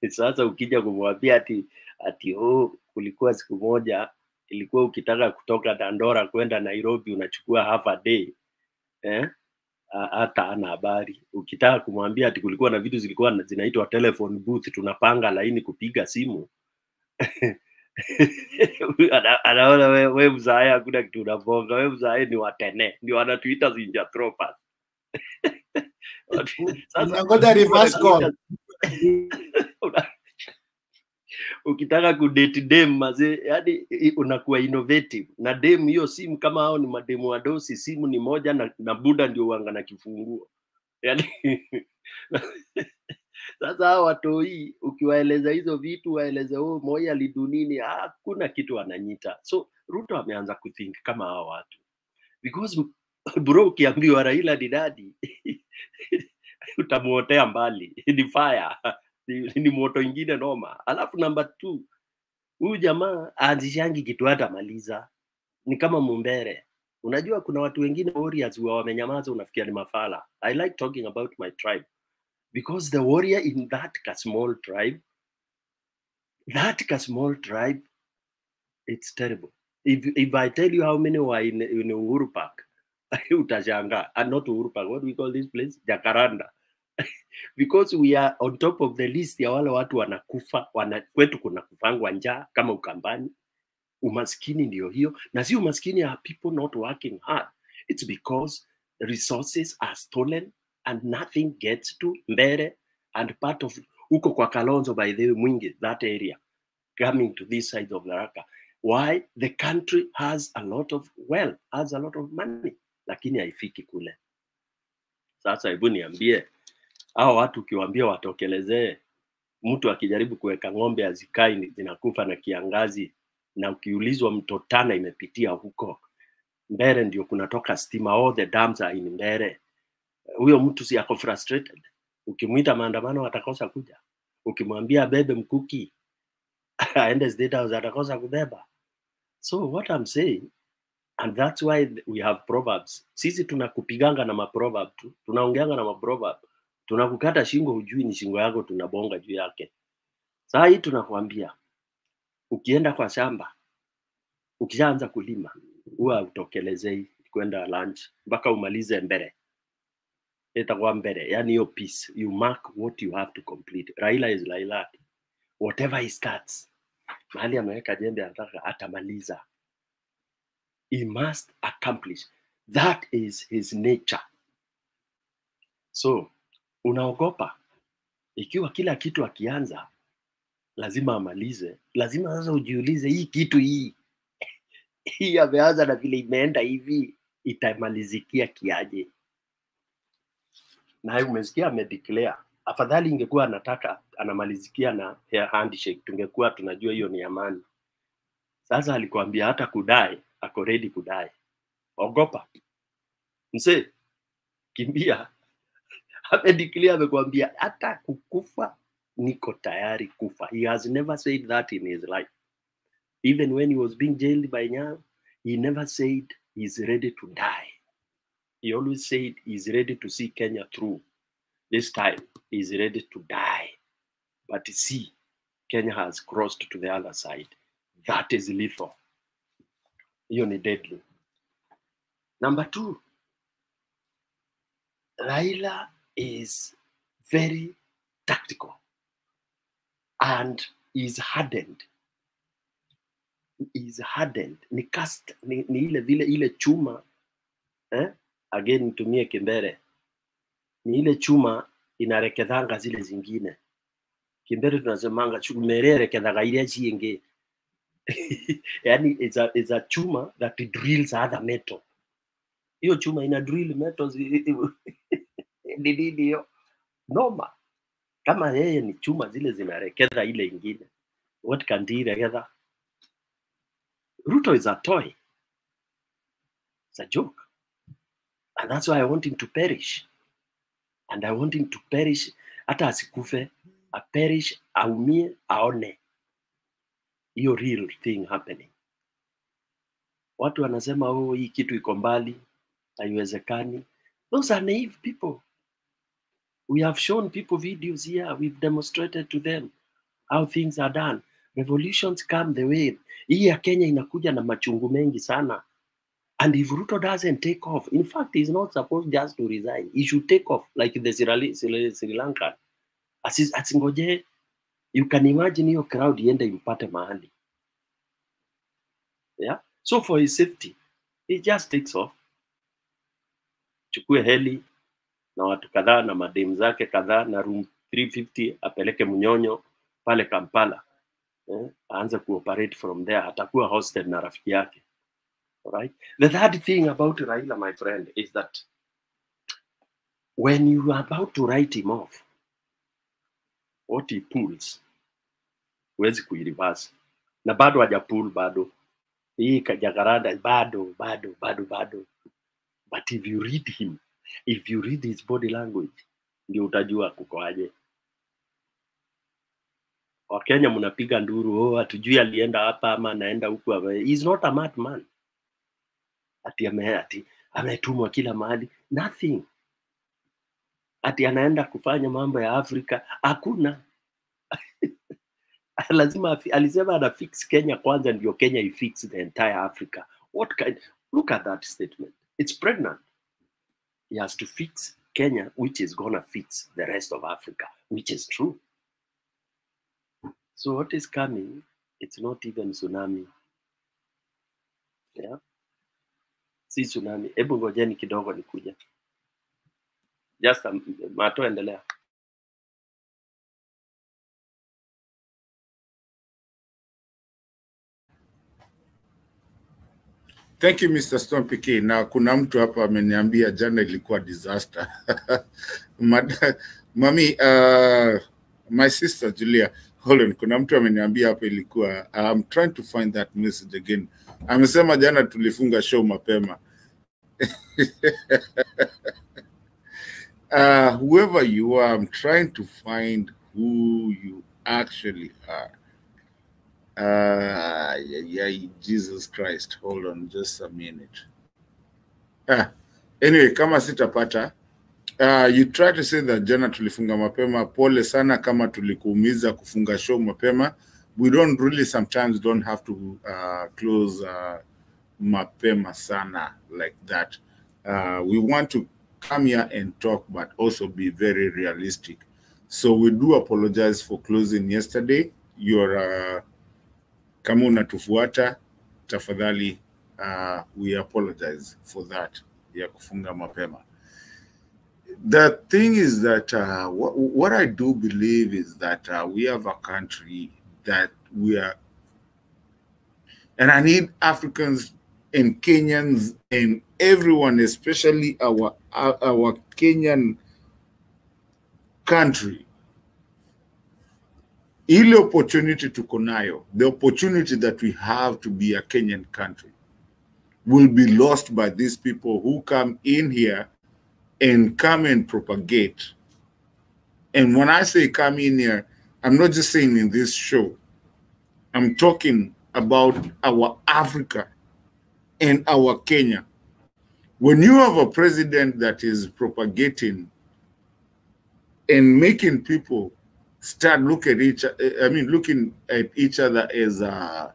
Speaker 7: Sasa ukija kumwambia ati kulikuwa siku moja ilikuwa ukitaka kutoka Dandora kwenda Nairobi unachukua half a day, hata ana habari. Ukitaka kumwambia ati kulikuwa na vitu zilikuwa zinaitwa telephone booth, tunapanga laini kupiga simu. Anaona wewe mzae hakuna kitu unabonga, wewe mzae ni watene, ndio wanatuita zinjatropa.
Speaker 4: Sasa ngoja reverse call.
Speaker 7: Ukitaka kudate dem mazee, yani unakuwa innovative. Na dem hiyo simu kama hao ni mademu wadosi, simu ni moja na buda ndio wanga na kifunguo. Yani sasa hao watoi ukiwaeleza hizo vitu, waeleze moja lidunini, hakuna kitu wananyita. So Ruto ameanza kuthink kama hao watu. Because bro ukiambiwa Raila ni daddy, utamuotea mbali. Ni fire. Ni moto ingine noma. Alafu number 2, huyu jamaa aanzishangi kitu hata maliza. Ni kama Mumbere. Unajua kuna watu wengine warriors huwa wamenyamaza unafikia ni mafala. I like talking about my tribe. Because the warrior in that small tribe, it's terrible. If I tell you how many were in Uhuru Park, utashanga. And not Uhuru Park, what do we call this place? Jacaranda. Because we are on top of the list ya wale watu wanakufa, kwetu kuna kufangwa njaa kama Ukambani. Umaskini ndio hiyo. Na si umaskini are people not working hard. It's because resources are stolen and nothing gets to Mbere and part of uko kwa Kalonzo, by the way, Mwingi, that area, coming to this side of Laraka. Why? The country has a lot of wealth, has a lot of money, lakini haifiki kule. Sasa hebu niambie, hao watu ukiwaambia watokelezee, mtu akijaribu kuweka ng'ombe azikai zinakufa na kiangazi, na ukiulizwa mto Tana imepitia huko. Mbere ndio kunatoka stima, all the dams are in Mbere. Huyo mtu si ako frustrated. Ukimwita maandamano atakosa kuja. Ukimwambia bebe mkuki aende State House atakosa kubeba. So what I'm saying, and that's why we have proverbs. Sisi tunakupiganga na maproverb tu. Tunaongeanga na maproverb. Tunakukata shingo hujui ni shingo yako tunabonga juu yake. Saa hii tunakwambia ukienda kwa shamba, ukishaanza kulima, huwa utokelezei kwenda lunch mpaka umalize mbele. Itakuwa mbele, yani hiyo piece. You mark what you have to complete. Raila is Raila. Whatever he starts, mahali ameweka jembe anataka atamaliza. He must accomplish. That is his nature. So, unaogopa. Ikiwa kila kitu akianza, lazima amalize. Lazima sasa ujiulize hii kitu hii ameanza na vile imeenda hivi, itamalizikia kiaje? Na umesikia amedeclare. Afadhali ingekuwa anataka anamalizikia na handshake, tungekuwa tunajua hiyo ni amani. Sasa alikwambia hata kudai, ako ready kudai. Ogopa. Mse, kimbia. Amedeclare, amekwambia hata kukufa niko tayari kufa. He has never said that in his life. Even when he was being jailed by Nyayo, he never said he's ready to die. He always said he's ready to see Kenya through. This time, he's ready to die. But see, Kenya has crossed to the other side. That is lethal. Hiyo ni deadly. Number 2, Raila is very tactical and is hardened. Is hardened. Ni cast, ni ile vile ile chuma. Again nitumie Kimbere. Ni ile chuma inarekedhanga zile zingine. Kimbere tunasemanga chumere rekedhaga ile chienge. Yani it's a chuma that drills other metal. Hiyo chuma ina drill metals. Ndio noma. Kama yeye ni chuma zile zinarekedha ile ingine. What can he rekedha? Ruto is a toy. It's a joke. And that's why I want him to perish. And I want him to perish. Hata asikufe, a perish, aumie, aone. Hiyo real thing happening. Watu wanasema oh hii kitu iko mbali, haiwezekani. Those are naive people. We have shown people videos here. We've demonstrated to them how things are done. Revolutions come the way. Hii ya Kenya inakuja na machungu mengi sana. And if Ruto doesn't take off, in fact, he's not supposed just to resign. He should take off like the Sri Lanka. Asingoje, you can imagine hiyo crowd iende impate mahali. Yeah. So for his safety, he just takes off. Chukue heli na watu kadhaa na madem zake kadhaa na room 350 apeleke Munyonyo pale Kampala. Aanze kuoperate from there. Atakuwa hosted na rafiki yake. Right? The third thing about Raila, my friend, is that when you are about to write him off, what he pulls, huwezi kuireverse. Na bado hajapull bado. Hii kajagarada bado. But if you read him, if you read his body language, ndio utajua kukoaje. Wakenya mnapiga nduru, hatujui alienda hapa ama anaenda huku. He's not a madman. Ati ametumwa kila mahali. Nothing. Ati anaenda kufanya mambo ya Afrika. Hakuna. Lazima alisema ana fix Kenya kwanza ndio Kenya ifix the entire Africa. What kind? Look at that statement. It's pregnant. He has to fix Kenya, which is gonna fix the rest of Africa, which is true. So what is coming? It's not even tsunami. Yeah. Si tsunami. Hebu ngojeni kidogo nikuja. Just Mato endelea.
Speaker 5: Thank you, Mr. Stone PK. Na kuna mtu hapa ameniambia jana ilikuwa disaster. Mami, my sister Julia, hold on, kuna mtu ameniambia hapa ilikuwa, I'm trying to find that message again. Amesema jana tulifunga show mapema. whoever you are, I'm trying to find who you actually are. Yeah, Jesus Christ. Hold on just a minute. Anyway, kama sitapata, you try to say that jana tulifunga mapema. Pole sana kama tulikuumiza kufunga show mapema. We don't really sometimes don't have to close mapema sana like that. We want to come here and talk, but also be very realistic. So we do apologize for closing yesterday. You're kama unatufuata, tafadhali, we apologize for that. Ya kufunga mapema. The thing is that what I do believe is that we have a country that we are, and I need Africans and Kenyans and everyone, especially our Kenyan country, ile opportunity tuko nayo, the opportunity that we have to be a Kenyan country, will be lost by these people who come in here and come and propagate. And when I say come in here, I'm not just saying in this show. I'm talking about our Africa and our Kenya. When you have a president that is propagating and making people start looking at each other as a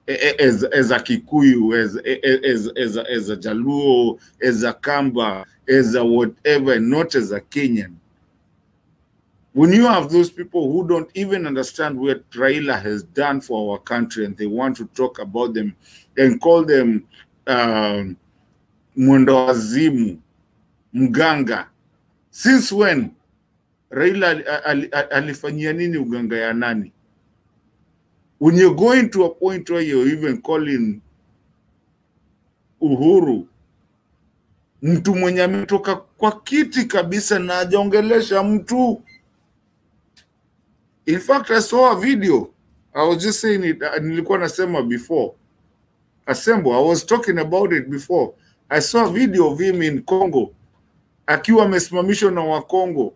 Speaker 5: Kikuyu, as a Jaluo, as a Kamba, as a whatever, not as a Kenyan. When you have those people who don't even understand what Raila has done for our country and they want to talk about them and call them Mwendawazimu, Mganga. Since when Raila alifanyia nini uganga ya nani? When you're going to a point where you're even calling Uhuru mtu mwenye ametoka kwa kiti kabisa na hajaongelesha mtu. In fact, I saw a video. I was just saying it, nilikuwa nasema before. Assemble, I was talking about it before. I saw a video of him in Congo. Akiwa amesimamishwa na wa Congo.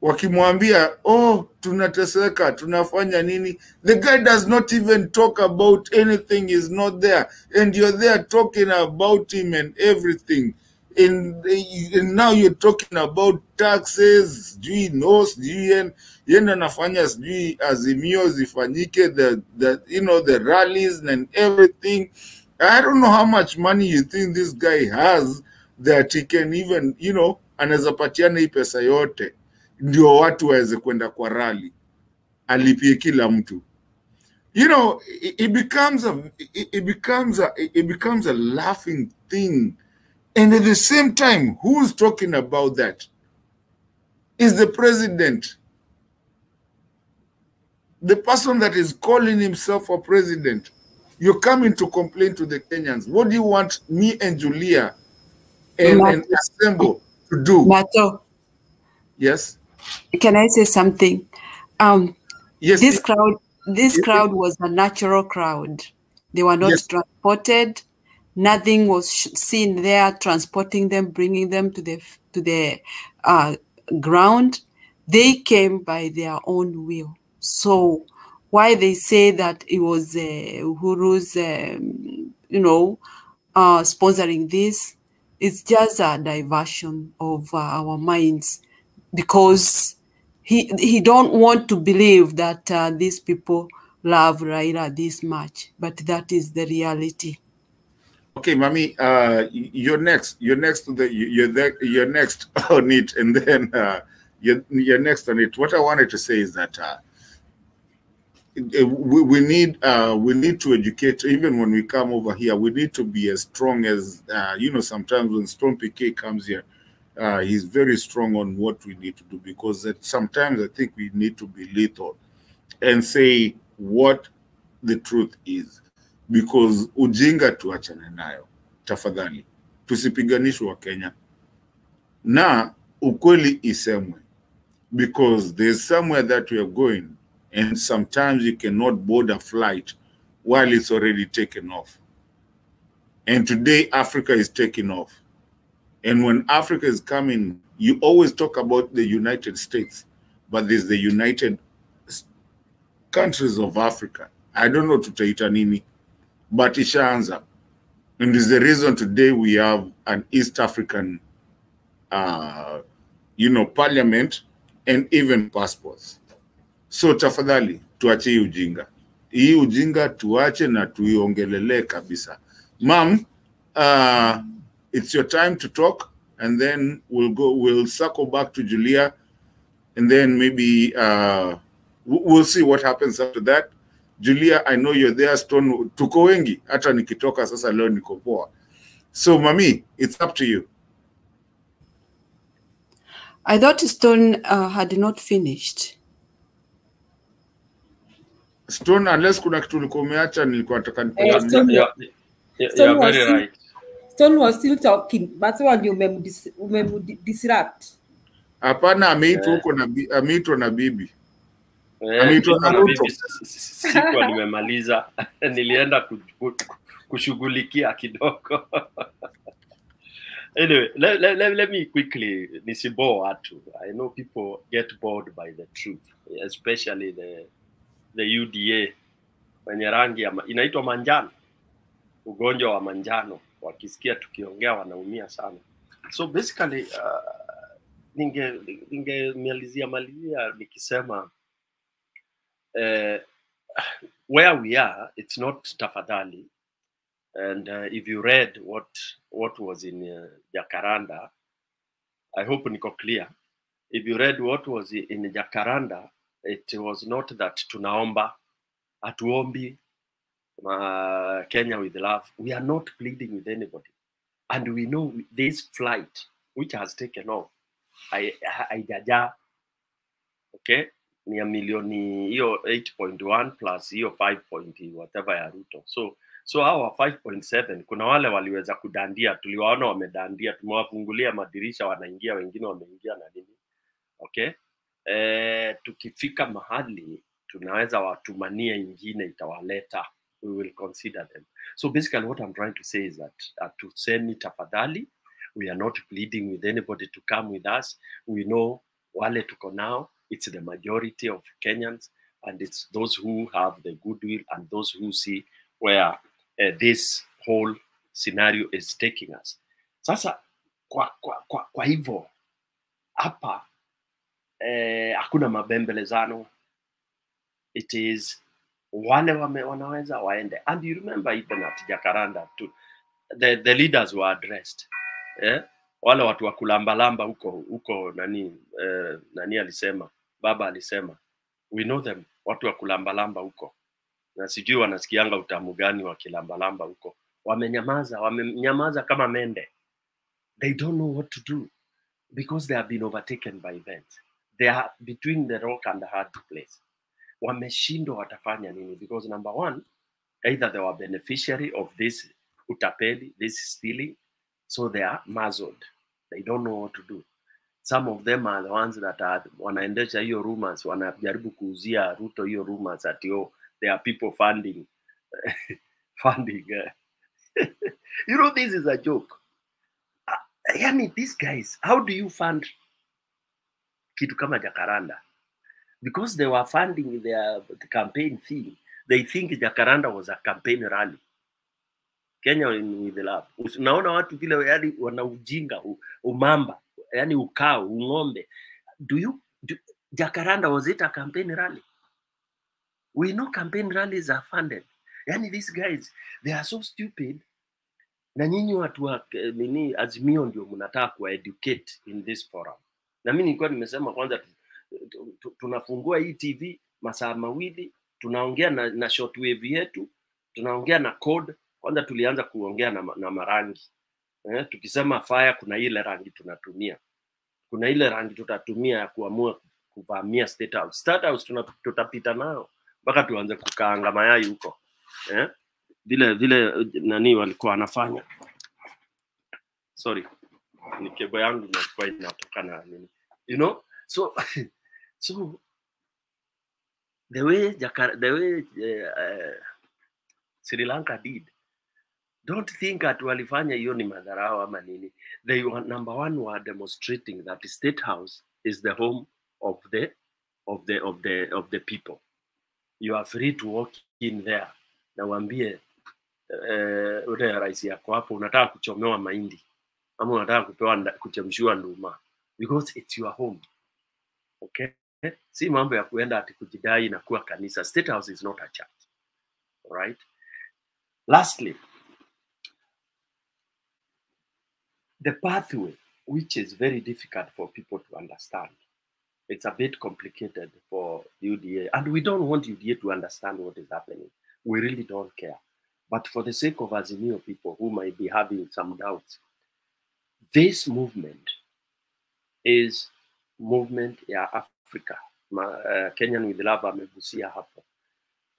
Speaker 5: Wakimwambia, oh, tunateseka, tunafanya nini? The guy does not even talk about anything, he's not there. And you're there talking about him and everything. And now you're talking about taxes, yenda nafanya sijui azimio zifanyike, the rallies and everything. I don't know how much money you think this guy has that he can even, anaweza patiana hii pesa yote. Ndio watu waweze kwenda kwa rally, alipie kila mtu. It becomes a laughing thing. And at the same time, who's talking about that? Is the president. The person that is calling himself a president. You're coming to complain to the Kenyans. What do you want me and Julia and Assemble to do?
Speaker 8: Mato.
Speaker 5: Yes?
Speaker 8: Can I say something?
Speaker 5: Yes.
Speaker 8: This crowd was a natural crowd. They were not transported. Nothing was seen there transporting them, bringing them to the ground. They came by their own will. So why they say that it was Uhuru's, sponsoring this, it's just a diversion of our minds, because he don't want to believe that these people love Raila this much, but that is the reality.
Speaker 5: Okay, Mami, you're next. You're next on it, and then you're next on it. What I wanted to say is that we need to educate. Even when we come over here, we need to be as strong as sometimes when Storm PK comes here, he's very strong on what we need to do, because sometimes I think we need to be lethal and say what the truth is, because ujinga tuachane nayo tafadhali, tusipiganishwe wa Kenya na ukweli isemwe, because there's somewhere that we are going, and sometimes you cannot board a flight while it's already taken off. And today Africa is taking off. And when Africa is coming, you always talk about the United States, but there's the United Countries of Africa. I don't know tutaita nini, but ishaanza. And is the reason today we have an East African, parliament and even passports. So tafadhali, tuache hii ujinga. Hii ujinga tuache na tuiongelele kabisa. Ma'am, it's your time to talk, and then we'll circle back to Julia, and then maybe we'll see what happens after that. Julia, I know you're there. Stone, tuko wengi. Hata nikitoka sasa leo niko poa. So, Mami, it's up to you.
Speaker 8: I thought Stone had not finished.
Speaker 5: Stone, unless kuna kitu ulikuwa umeacha nilikuwa nataka
Speaker 2: Stone was very right. Stone was still talking, but when you disrupt.
Speaker 5: Hapana, ameitwa na bibi. Ameitwa na Ruto.
Speaker 7: Sikuwa nimemaliza. Nilienda kushughulikia kidogo. Anyway, let me quickly nisibo watu. I know people get bored by the truth, especially the UDA wenye rangi inaitwa manjano, ugonjwa wa manjano. Wakisikia tukiongea wanaumia sana. So basically ningemalizia nikisema where we are, it's not tafadhali. And if you read what was in Jacaranda, I hope niko clear. If you read what was in Jacaranda, it was not that tunaomba, atuombi, Kenya with love. We are not pleading with anybody. And we know this flight, which has taken off, haijaja, okay? Ni ya milioni hiyo 8.1 plus hiyo 5 whatever ya Ruto. So hawa 5.7 kuna wale waliweza kudandia, tuliwaona wamedandia, tumewafungulia madirisha wanaingia, wengine wameingia na nini. Okay? Tukifika mahali tunaweza watumania ingine itawaleta, we will consider them. So basically what I'm trying to say is that tusemi tafadhali, we are not pleading with anybody to come with us. We know wale tuko now, it's the majority of Kenyans, and it's those who have the goodwill and those who see where this whole scenario is taking us. Sasa kwa hivyo hapa hakuna mabembelezano. It is wale wanaweza waende. And you remember even at Jacaranda too, the leaders were addressed. Wale watu wa kulambalamba huko nani alisema, baba alisema, we know them, watu wa kulambalamba huko. Na sijui wanasikianga utamu gani wa kilambalamba huko. Wamenyamaza kama mende. They don't know what to do because they have been overtaken by events. They are between the rock and the hard place. Wameshindwa watafanya nini? Because number one, either they were beneficiary of this utapeli, this stealing, so they are muzzled. They don't know what to do. Some of them are the ones that are wanaendesha hiyo rumors, wanajaribu kuuzia Ruto hiyo rumors that there are people funding. You know, this is a joke. I mean, these guys, how do you fund kitu kama Jacaranda? Because they were funding their campaign thing. They think Jacaranda was a campaign rally. Kenya with love. Unaona watu vile yani wana ujinga, umamba, yani ukao, ungombe. Jacaranda, was it a campaign rally? We know campaign rallies are funded. Yani these guys, they are so stupid. Na nyinyi watu wa nini Azimio ndio mnataka kueducate in this forum. Na mimi nilikuwa nimesema kwanza tunafungua hii TV masaa mawili, tunaongea na shortwave yetu, tunaongea na code. Kwanza tulianza kuongea na marangi. Tukisema fire kuna ile rangi tunatumia. Kuna ile rangi tutatumia ya kuamua kuvamia State House. State House tutapita nayo mpaka tuanze kukaanga mayai huko. Vile nani walikuwa wanafanya. Sorry. Ni kebo yangu inakuwa inatoka na nini. You know? So the way Sri Lanka did, Don't think that walifanya hiyo ni madharau ama nini. They were number one were demonstrating that the State House is the home of the people. You are free to walk in there. Na waambie ule rais yako hapo unataka kuchomewa mahindi ama unataka kupewa kuchemshiwa nduma, because it's your home. Okay? Si mambo ya kuenda ati kujidai na kuwa kanisa. State House is not a church. All right? Lastly, the pathway, which is very difficult for people to understand. It's a bit complicated for UDA, and we don't want UDA to understand what is happening. We really don't care. But for the sake of Azimio people who might be having some doubts, this movement is movement ya Africa. Kenyan with love amegusia hapo,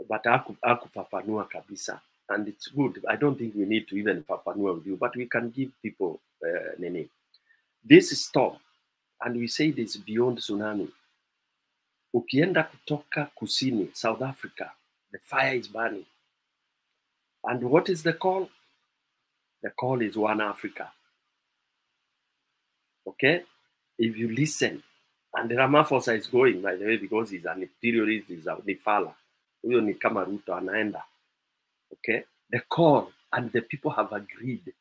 Speaker 7: but hakufafanua kabisa, and it's good. I don't think we need to even fafanua with you, but we can give people nini. This storm, and we say this beyond tsunami. Ukienda kutoka kusini, South Africa, the fire is burning. And what is the call? The call is One Africa. Okay? If you listen, and Ramaphosa is going, by the way, because he's an imperialist, he's a nifala. Huyo ni kama Ruto anaenda. Okay? The call, and the people have agreed.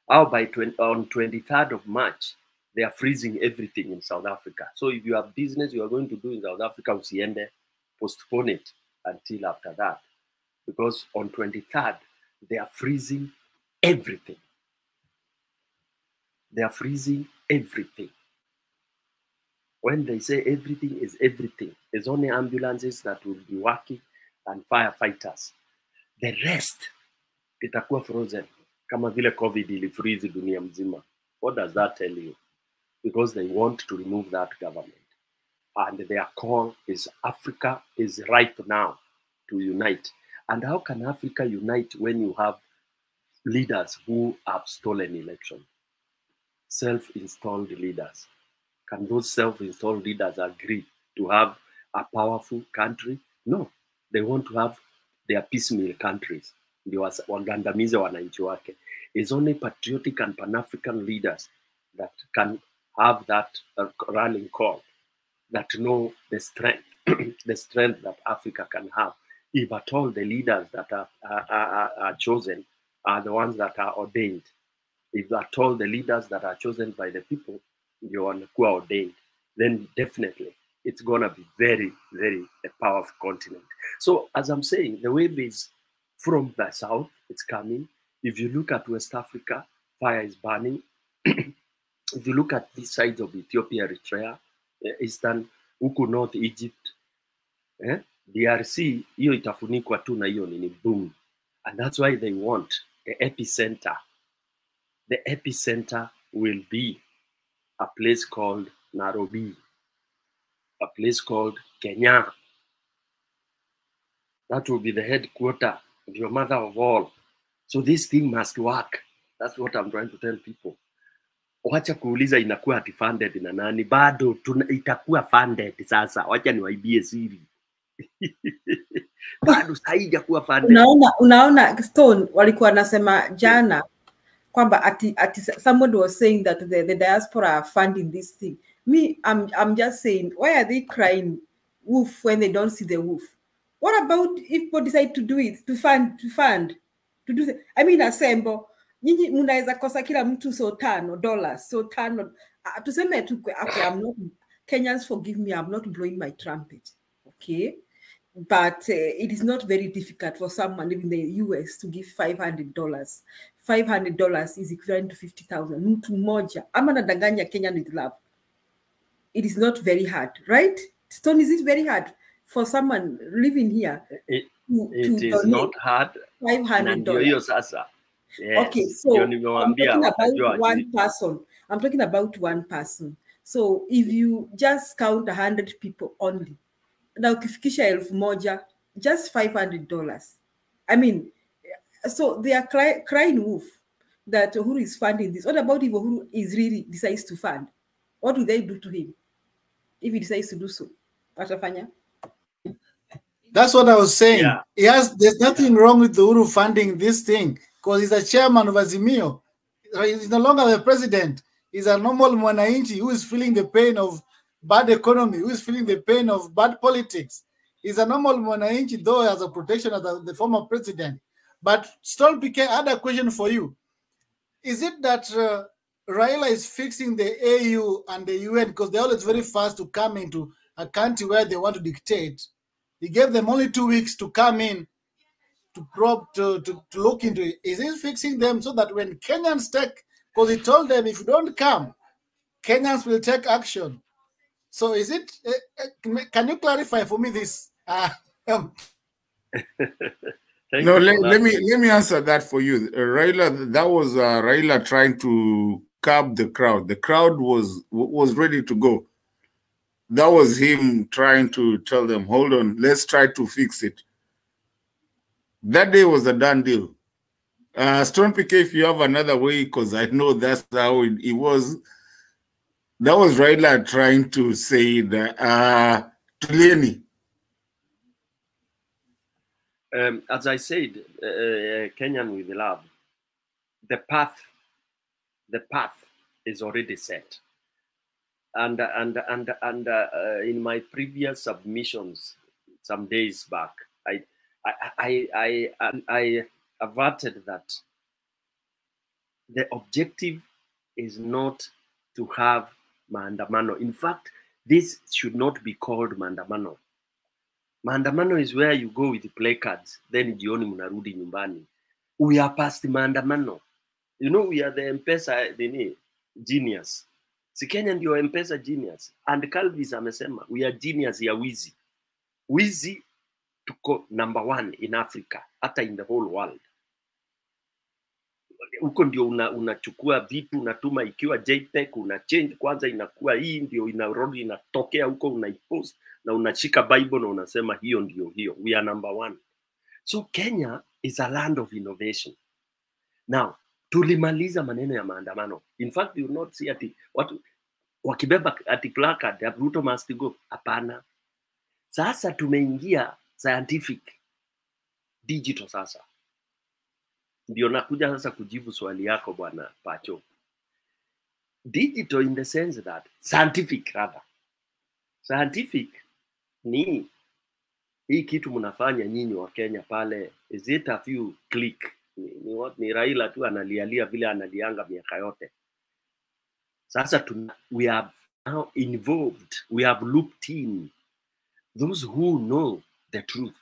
Speaker 7: How on 23rd of March, they are freezing everything in South Africa. So if you have business you are going to do in South Africa, usiende, postpone it until after that. Because on 23rd, they are freezing everything. They are freezing everything. When they say everything is everything, there's only ambulances that will be working and firefighters. The rest, itakuwa frozen. Kama vile COVID ili freeze dunia mzima. What does that tell you? Because they want to remove that government. And their call is Africa is ripe now to unite. And how can Africa unite when you have leaders who have stolen election? Self-installed leaders. Can those self-installed leaders agree to have a powerful country? No. They want to have their piecemeal countries. Wagandamize wananchi wake. It's only patriotic and Pan-African leaders that can have that rallying call, that know the strength, the strength that Africa can have. If at all the leaders that are chosen are the ones that are ordained, if at all the leaders that are chosen by the people, you are ordained, then definitely it's gonna be very, very a powerful continent. So as I'm saying, the wave is from the south, it's coming. If you look at West Africa, fire is burning. If you look at this side of Ethiopia, Eritrea, Eastern, huku North Egypt, DRC, hiyo itafunikwa tu na hiyo nini, boom. And that's why they want the epicenter. The epicenter will be a place called Nairobi, a place called Kenya. That will be the headquarter of your mother of all. So this thing must work. That's what I'm trying to tell people. Wacha kuuliza inakuwa ati funded na nani, bado itakuwa funded sasa. Wacha niwaibie siri. Bado haijakuwa funded.
Speaker 2: Unaona Stone walikuwa nasema jana kwamba ati somebody was saying that the diaspora are funding this thing. Me, I'm just saying, why are they crying wolf when they don't see the wolf? What about if people decide to do it, to fund, to do the, I mean, assemble. Nyinyi mnaweza kosa kila mtu so $10, so $10. Tuseme tu, okay, I'm not, Kenyans forgive me, I'm not blowing my trumpet, okay? But it is not very difficult for someone living in the US to give $500. $500 is equivalent to 50,000. Mtu mmoja. Ama nadanganya Kenyan with love. It is not very hard, right? Stone, is it very hard for someone living here?
Speaker 7: It is not hard.
Speaker 2: $500. Yes. Okay, so I'm talking about one person. I'm talking about one person. So if you just count 100 people only, na ukifikisha 1,000, just $500. I mean, so they are crying wolf that Uhuru is funding this. What about if Uhuru is really decides to fund? What do they do to him if he decides to do so? Watafanya?
Speaker 4: That's what I was saying. Yeah. Yes, there's nothing wrong with Uhuru funding this thing. because he's a chairman of Azimio. He's no longer the president. He's a normal mwananchi who is feeling the pain of bad economy, who is feeling the pain of bad politics. He's a normal mwananchi, though as a protection of the former president. But Stone PK, I had a question for you. Is it that Raila is fixing the AU and the UN because they're always very fast to come into a country where they want to dictate? He gave them only 2 weeks to come in to probe, to look into it. Is he fixing them so that when Kenyans take, because he told them if you don't come, Kenyans will take action. So is it, can you clarify for me this?
Speaker 5: No, let me answer that for you. Raila, that was Raila trying to curb the crowd. The crowd was ready to go. That was him trying to tell them, hold on, let's try to fix it. That day was a done deal. Stone PK, if you have another way, because I know that's how it was. That was Raila trying to say that Tulieni.
Speaker 7: As I said, Kenyan with love, the path is already set. And in my previous submissions some days back, I averted that the objective is not to have maandamano. In fact, this should not be called maandamano. Maandamano is where you go with placards, then jioni mnarudi nyumbani. We are past maandamano. You know, we are the M-Pesa genius. Si Kenya ndio M-Pesa genius. And Calvis amesema, we are genius ya wizi. Wizi tuko number 1 in Africa, hata in the whole world. Huko ndio unachukua vitu, unatuma ikiwa JPEG, una change kwanza inakuwa hii ndio inarudi inatokea huko, unaipost na unashika Bible na unasema hiyo ndio hiyo. We are number 1. So Kenya is a land of innovation. Now, tulimaliza maneno ya maandamano. In fact, you will not see ati watu wakibeba ati placard ya Ruto must go. Hapana. Sasa tumeingia scientific digital sasa. Ndio nakuja sasa kujibu swali yako bwana Pacho. Digital in the sense that scientific rather. Scientific ni hii kitu mnafanya nyinyi wa Kenya pale, is it a few click? Ni Raila tu analialia vile analianga miaka yote. Sasa we have now involved, we have looped in those who know the truth.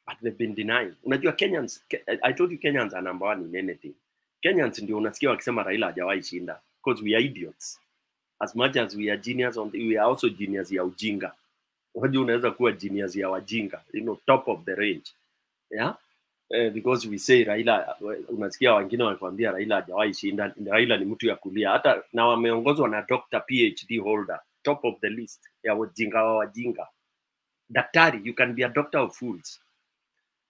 Speaker 7: But they've been denying. Unajua Kenyans, I told you Kenyans are number 1 in anything. Kenyans ndio unasikia wakisema Raila hajawahi shinda. Because we are idiots. As much as we are genius, we are also genius ya ujinga. Unajua unaweza kuwa genius ya wajinga. You know, top of the range. Yeah? Because we say Raila, unasikia wengine wanakuambia Raila hajawahi shinda. Raila ni mtu ya kulia. Hata na wameongozwa na Dr. PhD holder. Top of the list ya wajinga wa wajinga. Daktari, you can be a doctor of fools.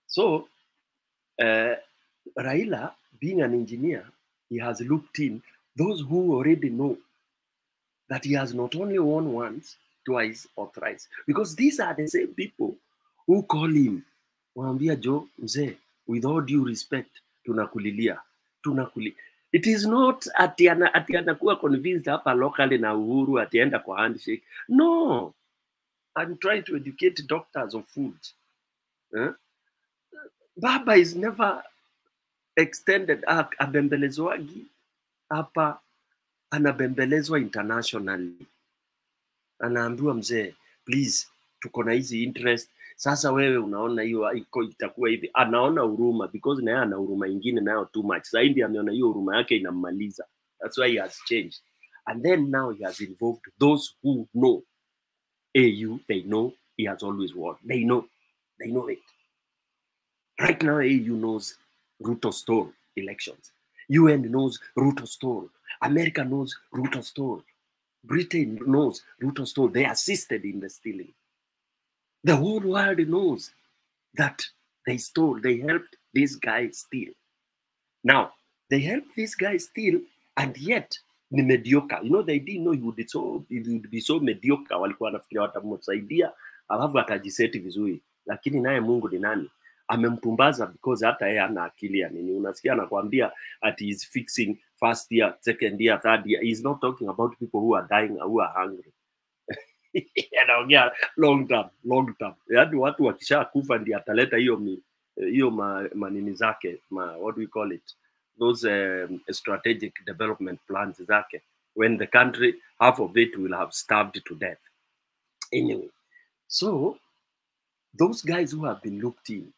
Speaker 7: So, Raila, being an engineer, he has looked in those who already know that he has not only won once, twice, or thrice. Because these are the same people who call him, waambia Joe, mzee, with all due respect, tunakulilia. It is not ati anakuwa convinced hapa locally na Uhuru atienda kwa handshake. No, I'm trying to educate doctors of foods. Baba is never extended. Abembelezwagi hapa, anabembelezwa internationally. Anaambiwa mzee, please, tuko na hizi interest. Sasa wewe unaona hiyo itakuwa hivi. Anaona huruma because na yeye ana huruma ingine nayo too much. Sasa ndio ameona hiyo huruma yake inammaliza. That's why he has changed. And then now he has involved those who know. AU, they know he has always won. They know it. Right now, AU knows Ruto stole elections. UN knows Ruto stole. America knows Ruto stole. Britain knows Ruto stole. They assisted in the stealing. The whole world knows that they stole. They helped this guy steal. Now, they helped this guy steal, and yet, ni mediocre. You know, they didn't know he would be so mediocre. Walikuwa wanafikiria watamsaidia, alafu atajiseti vizuri. Lakini naye Mungu ni nani? amempumbaza because hata yeye hana akili ya nini. Unasikia anakuambia at is fixing first year, second year, third year. He's not talking about people who are dying, who are hungry. Anaongea long term. Yaani watu wakisha kufa ndiye ataleta hiyo manini zake, what do we call it, those strategic development plans zake, when the country, half of it will have starved to death. Anyway, so those guys who have been looked in,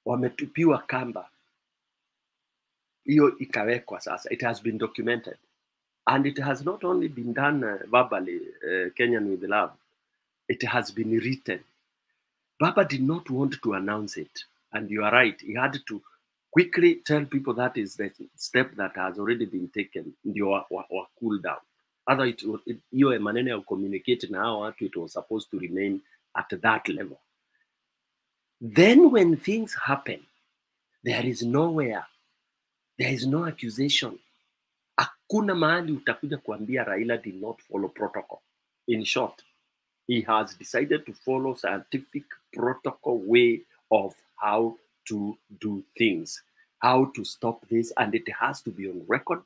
Speaker 7: wametupiwa kamba, hiyo ikawekwa sasa. It has been documented, and it has not only been done verbally, Kenyan with love, it has been written. Baba did not want to announce it, and you are right, he had to quickly tell people that is the step that has already been taken, ndio wa cool down. Otherwise, hiyo maneno ya communicate na hao watu, it was supposed to remain at that level. Then when things happen, there is nowhere, there is no accusation. Hakuna mahali utakuja kuambia Raila did not follow protocol. In short, he has decided to follow scientific protocol way of how to do things, how to stop this, and it has to be on record,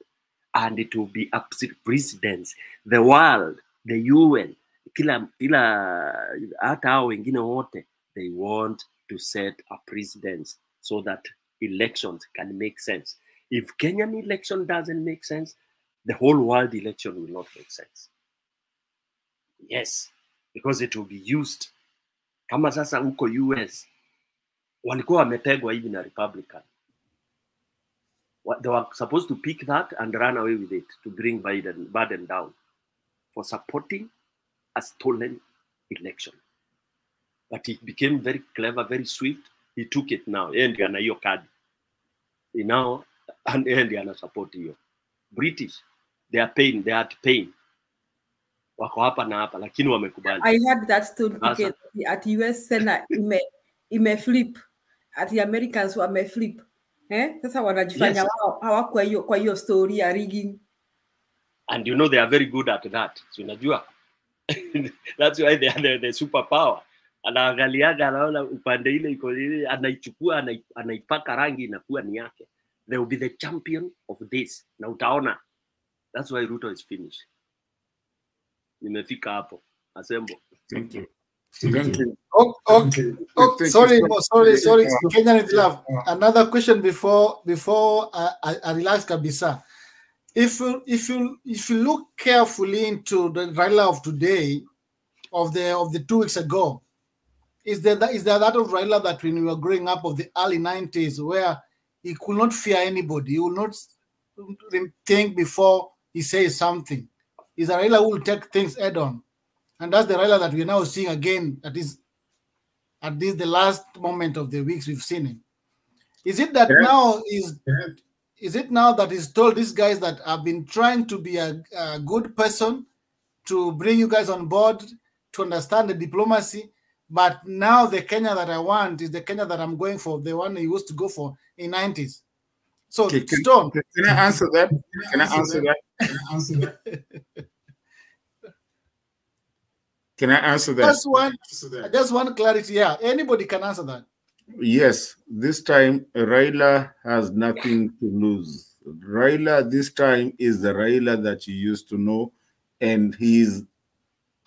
Speaker 7: and it will be up to precedence. The world, the UN, kila hata hao wengine wote, they want to set a precedence so that elections can make sense. If Kenyan election doesn't make sense, the whole world election will not make sense. Yes, because it will be used. Kama sasa huko US, walikuwa wametegwa hivi na Republican. They were supposed to pick that and run away with it to bring Biden down for supporting a stolen election. But he became very clever, very swift. He took it now. Yeye ndiye ana hiyo card. Now, and yeye ndiye ana support hiyo. British, they are at pain. Wako hapa na hapa, lakini wamekubali.
Speaker 2: I had that story at US Senate ime-flip. At the Americans wame-flip. Sasa wanajifanya wao kwa hiyo story ya rigging.
Speaker 7: And you know they are very good at that. So unajua. That's why they are the superpower. Anaangaliaga, anaona upande ile iko ile, anaichukua, anaipaka rangi inakuwa ni yake. They will be the champion of this. Na utaona. That's why Ruto is finished. Nimefika hapo. Assemble.
Speaker 5: Thank you.
Speaker 4: Okay. Sorry. Kenyan with love. Another question before I relax kabisa. If you look carefully into the Raila of today, of the 2 weeks ago, is there that of Raila that when we were growing up of the early 90s, where he could not fear anybody, he will not think before he says something? Is a Raila who will take things head on? And that's the Raila that we're now seeing again, at this the last moment of the weeks we've seen him. Is it that now is it now that he's told these guys that I've been trying to be a good person to bring you guys on board, to understand the diplomacy, but now the Kenya that I want is the Kenya that I'm going for, the one he used to go for in 90s. So Stone,
Speaker 5: can I answer that? Can I answer that? Can I answer that?
Speaker 4: Just one clarity. Yeah, anybody can answer that.
Speaker 5: Yes, this time Raila has nothing to lose. Raila this time is the Raila that you used to know, and he's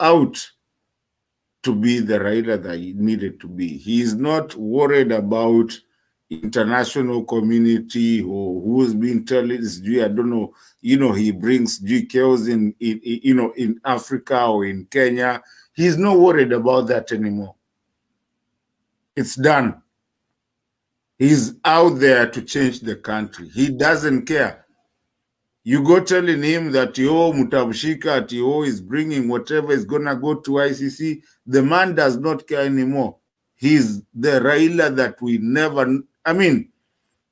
Speaker 5: out to be the Raila that he needed to be. He's not worried about international community or who's been telling this. I don't know. He brings chaos in Africa or in Kenya. He's not worried about that anymore. It's done. He's out there to change the country. He doesn't care. You go telling him that Mutembei is bringing whatever is gonna go to ICC. The man does not care anymore. He's the Raila that we never. I mean,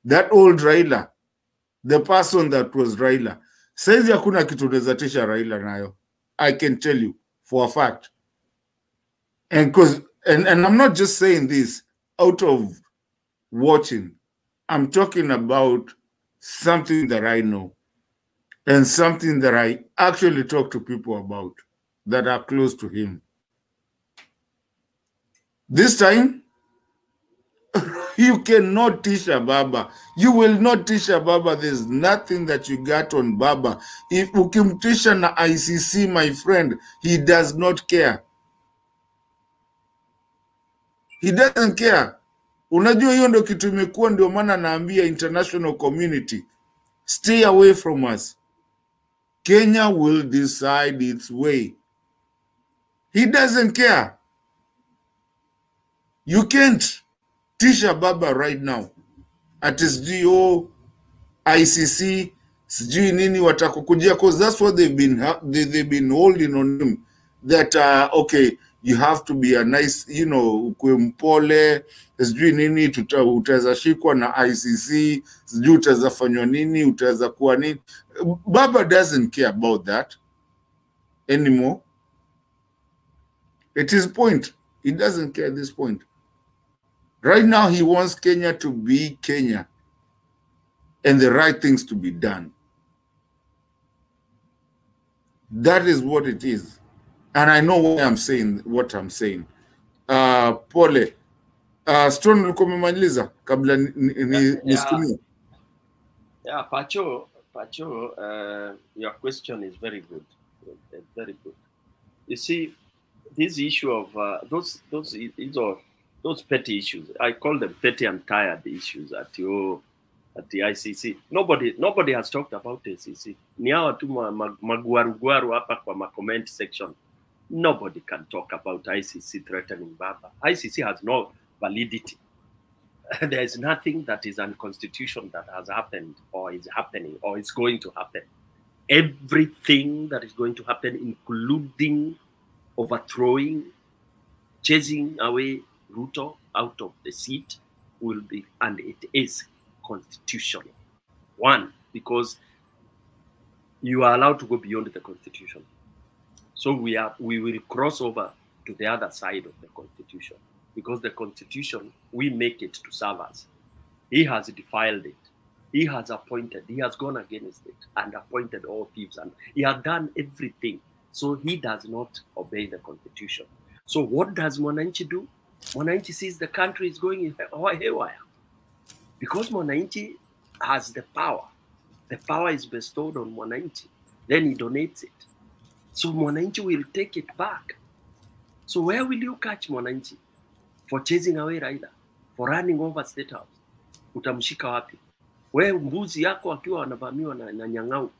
Speaker 5: that old Raila, the person that was Raila. Says hakuna kitu nezatisha Raila nayo. I can tell you for a fact. And I'm not just saying this out of watching. I'm talking about something that I know and something that I actually talk to people about that are close to him. This time, You cannot teach a Baba. You will not teach a Baba. There's nothing that you got on Baba. If ukimtisha na ICC, my friend, he does not care. He doesn't care. Unajua hiyo ndio kitu imekuwa, ndio maana naambia international community, stay away from us. Kenya will decide its way. He doesn't care. You can't teach a Baba right now. At SGO, ICC, sijui nini watakukujia, because that's what they've been holding on him. That okay, you have to be a nice, you know, ukwe mpole, sijui nini, utaweza shikwa na ICC, sijui utaweza fanywa nini, utaweza kuwa nini. Baba doesn't care about that anymore. At his point, he doesn't care at this point. Right now, he wants Kenya to be Kenya and the right things to be done. That is what it is. And I know what I'm saying. Pole. Stone, ulikuwa umemaliza kabla nisitumie.
Speaker 7: Yeah, Pacho, your question is very good. Very good. You see, this issue of those petty issues, I call them petty and tired issues at the ICC. Nobody has talked about the ICC. Ni hawa tu magwaru hapa kwa comment section. Nobody can talk about ICC threatening Baba. ICC has no validity. There is nothing that is unconstitutional that has happened or is happening or is going to happen. Everything that is going to happen, including overthrowing, chasing away Ruto out of the seat, will be, and it is constitutional. One, because you are allowed to go beyond the constitution. So we will cross over to the other side of the constitution, because the constitution, we make it to serve us. He has defiled it. He has appointed, he has gone against it and appointed all thieves, and he has done everything. So he does not obey the constitution. So what does Mwananchi do? Mwananchi sees the country is going haywire. Because Mwananchi has the power is bestowed on Mwananchi, then he donates it. So Mwananchi will take it back. So where will you catch Mwananchi? For chasing away Raila, for running over State House? Utamshika wapi? Wewe mbuzi yako akiwa wanavamiwa na nyang'au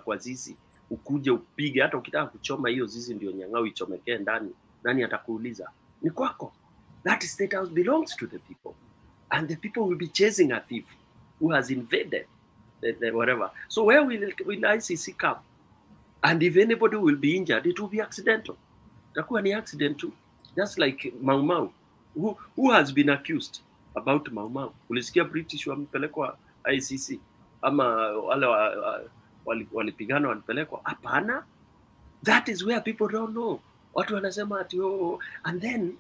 Speaker 7: kwa zizi, ukuje upige, hata ukitaka kuchoma hiyo zizi ndio nyang'au ichomekee ndani, nani atakuuliza? Ni kwako. That State House belongs to the people. And the people will be chasing a thief who has invaded the whatever. So where will ICC come? And if anybody will be injured, it will be accidental. Itakuwa ni accident too. Just like Mau Mau. Who has been accused about Mau Mau? Ulisikia British wamepelekwa ICC? Ama wale walipigana walipelekwa? Hapana. That is where people don't know. Watu wanasema ati oh, and then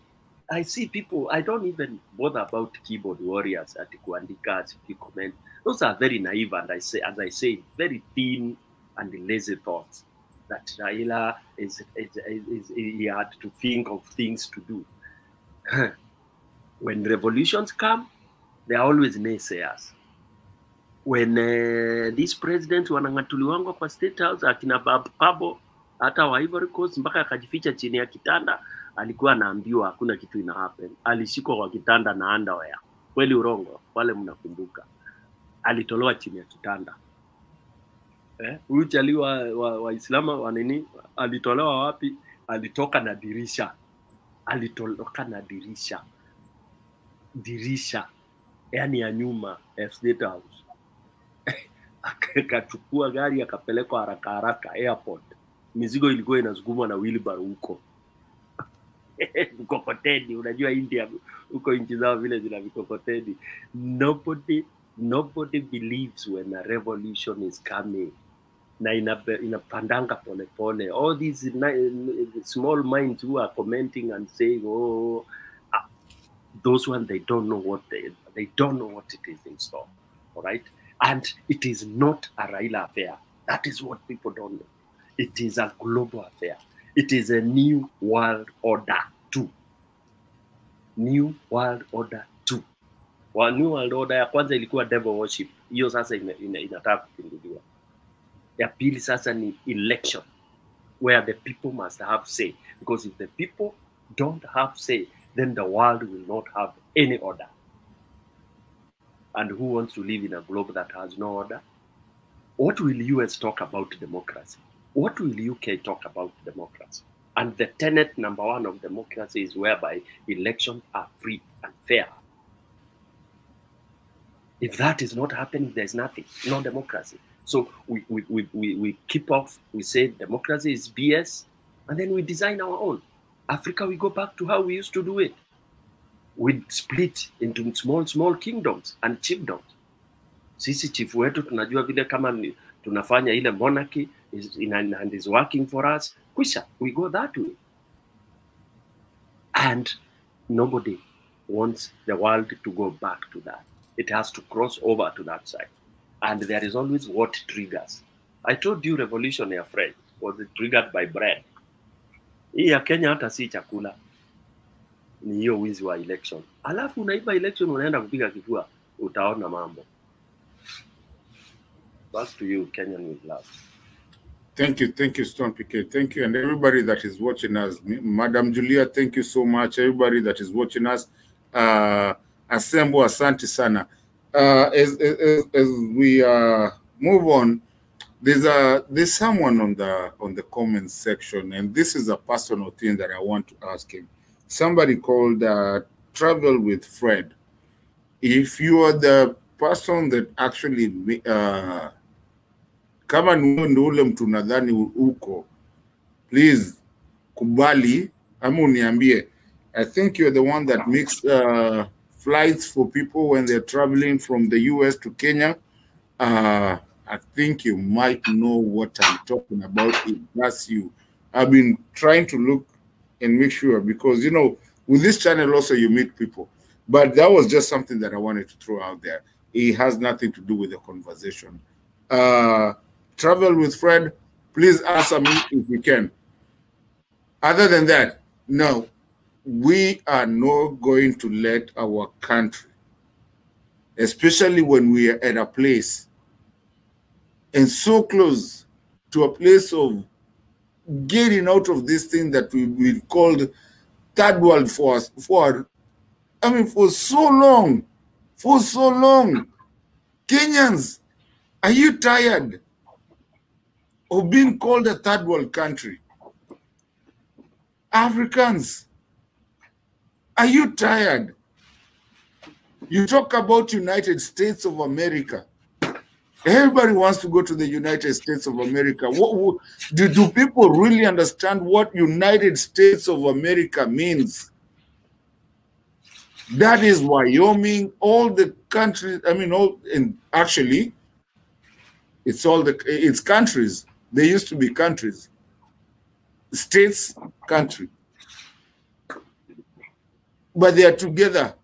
Speaker 7: I see people, I don't even bother about keyboard warriors ati kuandika ati comment. Those are very naive, and as I say, very thin and lazy thoughts. That Raila he had to think of things to do. When revolutions come, there are always naysayers. When these presidents wanang'atuliwangwa kwa State House, akina Pabo, hata wa Ivory Coast, mpaka akajificha chini ya kitanda, alikuwa anaambiwa hakuna kitu ina happen. Alishikwa kwa kitanda na underwear. Kweli urongo, wale mnakumbuka. Alitolewa chini ya kitanda. Huyu chali Waislamu wa nini? Alitolewa wapi? Alitoka na dirisha. Alitoroka na dirisha yani ya nyuma ya State House. Akachukua gari akapelekwa haraka airport. Mizigo ilikuwa inasukumwa na wheelbarrow huko. Mkokoteni, unajua India huko nchi zao vile zina mikokoteni. Nobody believes when a revolution is coming. Na inapandanga pole. All these small minds who are commenting and saying, oh, those ones, they don't know what they don't know what it is in store. All right? And it is not a Raila affair. That is what people don't know. It is a global affair. It is a new world order too. New world order too. wa New World Order ya kwanza ilikuwa devil worship, hiyo sasa inataka kupinduliwa. Ya pili sasa ni election, where the people must have say, because if the people don't have say, then the world will not have any order. And who wants to live in a globe that has no order? What will US talk about democracy? What will UK talk about democracy? And the tenet number one of democracy is whereby elections are free and fair. If that is not happening, there's nothing, no democracy. So we keep off, we say democracy is BS, and then we design our own. Africa, we go back to how we used to do it. We split into small kingdoms and chiefdoms. Sisi chief wetu tunajua vile kama tunafanya ile monarchy and is working for us. Kwisha, we go that way. And nobody wants the world to go back to that. It has to cross over to that side. And there is always what triggers. I told you revolution, your friend, was triggered by bread. Hii ya Kenya hata si chakula. Ni hiyo wizi wa election. Alafu unaiba election unaenda kupiga kifua, utaona mambo. Back to you, Kenyan with love.
Speaker 5: Thank you, Stone PK. Thank you, and everybody that is watching us. Madam Julia, thank you so much. Everybody that is watching us. Asembo, asante sana. As we move on, there's someone on the comments section, and this is a personal thing that I want to ask him. Somebody called Travel with Fred. If you are the person that actually kama ndio ule mtu nadhani uko, please kubali ama uniambie. I think you're the one that makes flights for people when they're traveling from the US to Kenya. I think you might know what I'm talking about. If that's you. I've been trying to look and make sure, because, you know, with this channel also you meet people. But that was just something that I wanted to throw out there. It has nothing to do with the conversation. Travel with Fred, please answer me if you can. Other than that, no, we are not going to let our country, especially when we are at a place and so close to a place of getting out of this thing that we've called third world for so long. Kenyans, are you tired of being called a third world country? Africans, are you tired? You talk about United States of America. Everybody wants to go to the United States of America. Do people really understand what United States of America means? That is Wyoming, all the countries, actually, it's countries. They used to be countries. States, country. But they are together.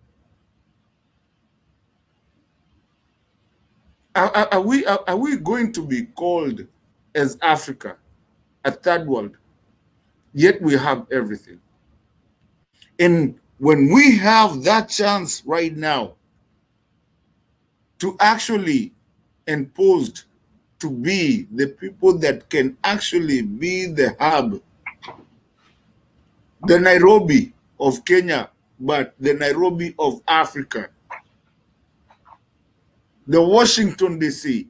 Speaker 5: Are we going to be called as Africa a third world? Yet we have everything. And when we have that chance right now to actually impose to be the people that can actually be the hub, the Nairobi of Kenya, but the Nairobi of Africa, the Washington, D.C.,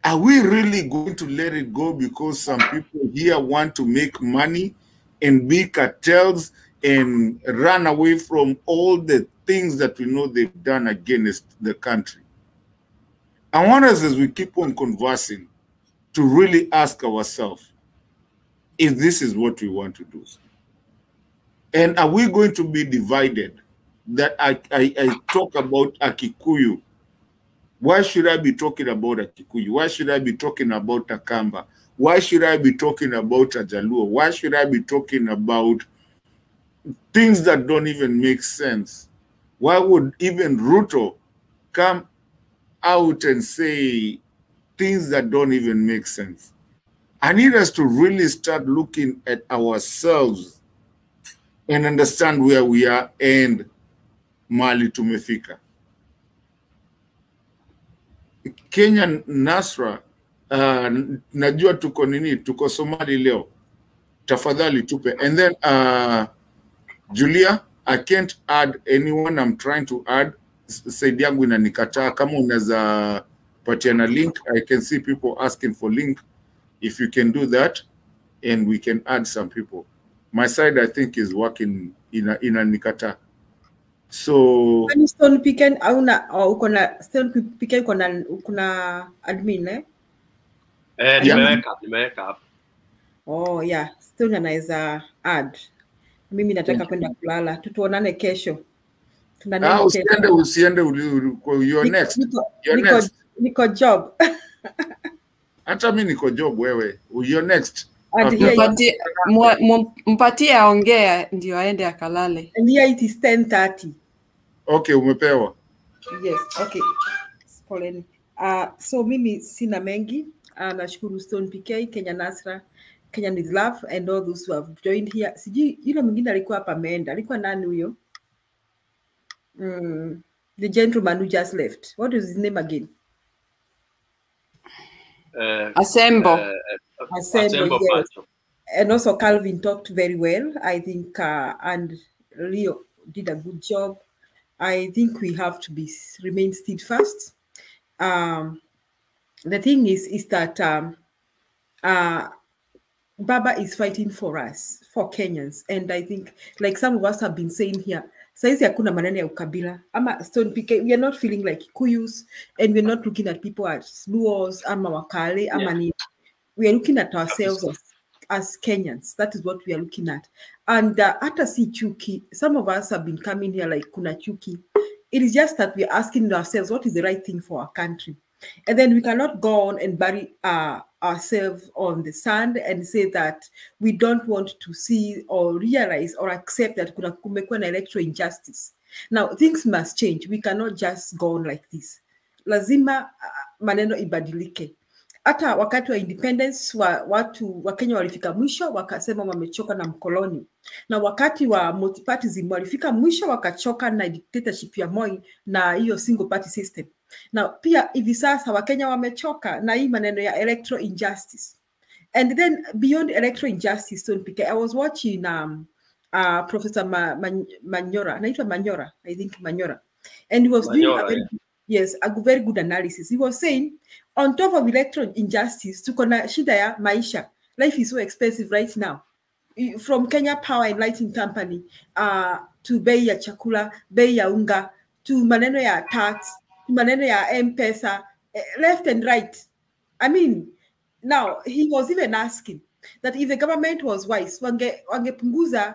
Speaker 5: are we really going to let it go because some people here want to make money and be cartels and run away from all the things that we know they've done against the country? I want us, as we keep on conversing, to really ask ourselves if this is what we want to do. And are we going to be divided? That I talk about a Kikuyu. Why should I be talking about a Kikuyu? Why should I be talking about a Kamba? Why should I be talking about a Jaluo? Why should I be talking about things that don't even make sense? Why would even Ruto come out and say things that don't even make sense? I need us to really start looking at ourselves and understand where we are and mahali tumefika. Kenya Nasra, najua tuko nini, tuko Somali leo. Tafadhali tupe. And then Julia, I can't add anyone. I'm trying to add. Saidi yangu inanikataa. Kama unaweza patiana link, I can see people asking for link. If you can do that, and we can add some people. My side, I think, is working inanikataa. So
Speaker 2: Stone Piken uko na Stone Piken uko na admin eh?
Speaker 7: Nimeweka hapo.
Speaker 2: Oh yeah, Stone anaweza add. Mimi nataka kwenda kulala. Tutuonane kesho.
Speaker 5: Usiende you're next. You're next.
Speaker 2: Niko job.
Speaker 5: Hata mimi niko job wewe. You're next.
Speaker 8: Mpatie aongea ndio aende akalale.
Speaker 2: And here it is 10:30.
Speaker 5: Okay, umepewa.
Speaker 2: Yes, okay. Poleni. So mimi sina mengi. Nashukuru Stone PK, Kenya Nasra, Kenyan with Love, and all those who have joined here. Sijui yule mwingine alikuwa hapa ameenda. Alikuwa nani huyo? The gentleman who just left. What is his name again?
Speaker 8: Assemble.
Speaker 2: Assemble, yes. And also Calvin talked very well, I think, and Leo did a good job. I think we have to remain steadfast. The thing is that Baba is fighting for us, for Kenyans, and I think, like some of us have been saying here, saizi hakuna maneno ya ukabila. Ama Stone PK, we are not feeling like Kuyus, and we're not looking at people as Luos, ama Wakale, ama ni. We are looking at ourselves as Kenyans. That is what we are looking at. And hata si chuki, some of us have been coming here like kuna chuki. It is just that we are asking ourselves what is the right thing for our country. And then we cannot go on and bury ourselves on the sand and say that we don't want to see or realize or accept that kumekuwa na electoral injustice. Now, things must change. We cannot just go on like this. Lazima maneno ibadilike. Hata wakati wa independence watu wa Kenya walifika mwisho wakasema wamechoka na mkoloni. Na wakati wa multipartyism walifika mwisho wakachoka na dictatorship ya Moi na hiyo single party system. Na pia hivi sasa Wakenya wamechoka na hii maneno ya electoral injustice. And then beyond electoral injustice, Stone PK, I was watching Professor Manyora, naitwa Manyora, I think Manyora. And he was doing a very good analysis. He was saying, on top of electoral injustice, tuko na shida ya maisha. Life is so expensive right now. From Kenya Power and Lighting Company to bei ya chakula, bei ya unga, to maneno ya tax, to maneno ya M-Pesa, left and right. I mean, now he was even asking that if the government was wise, wangepunguza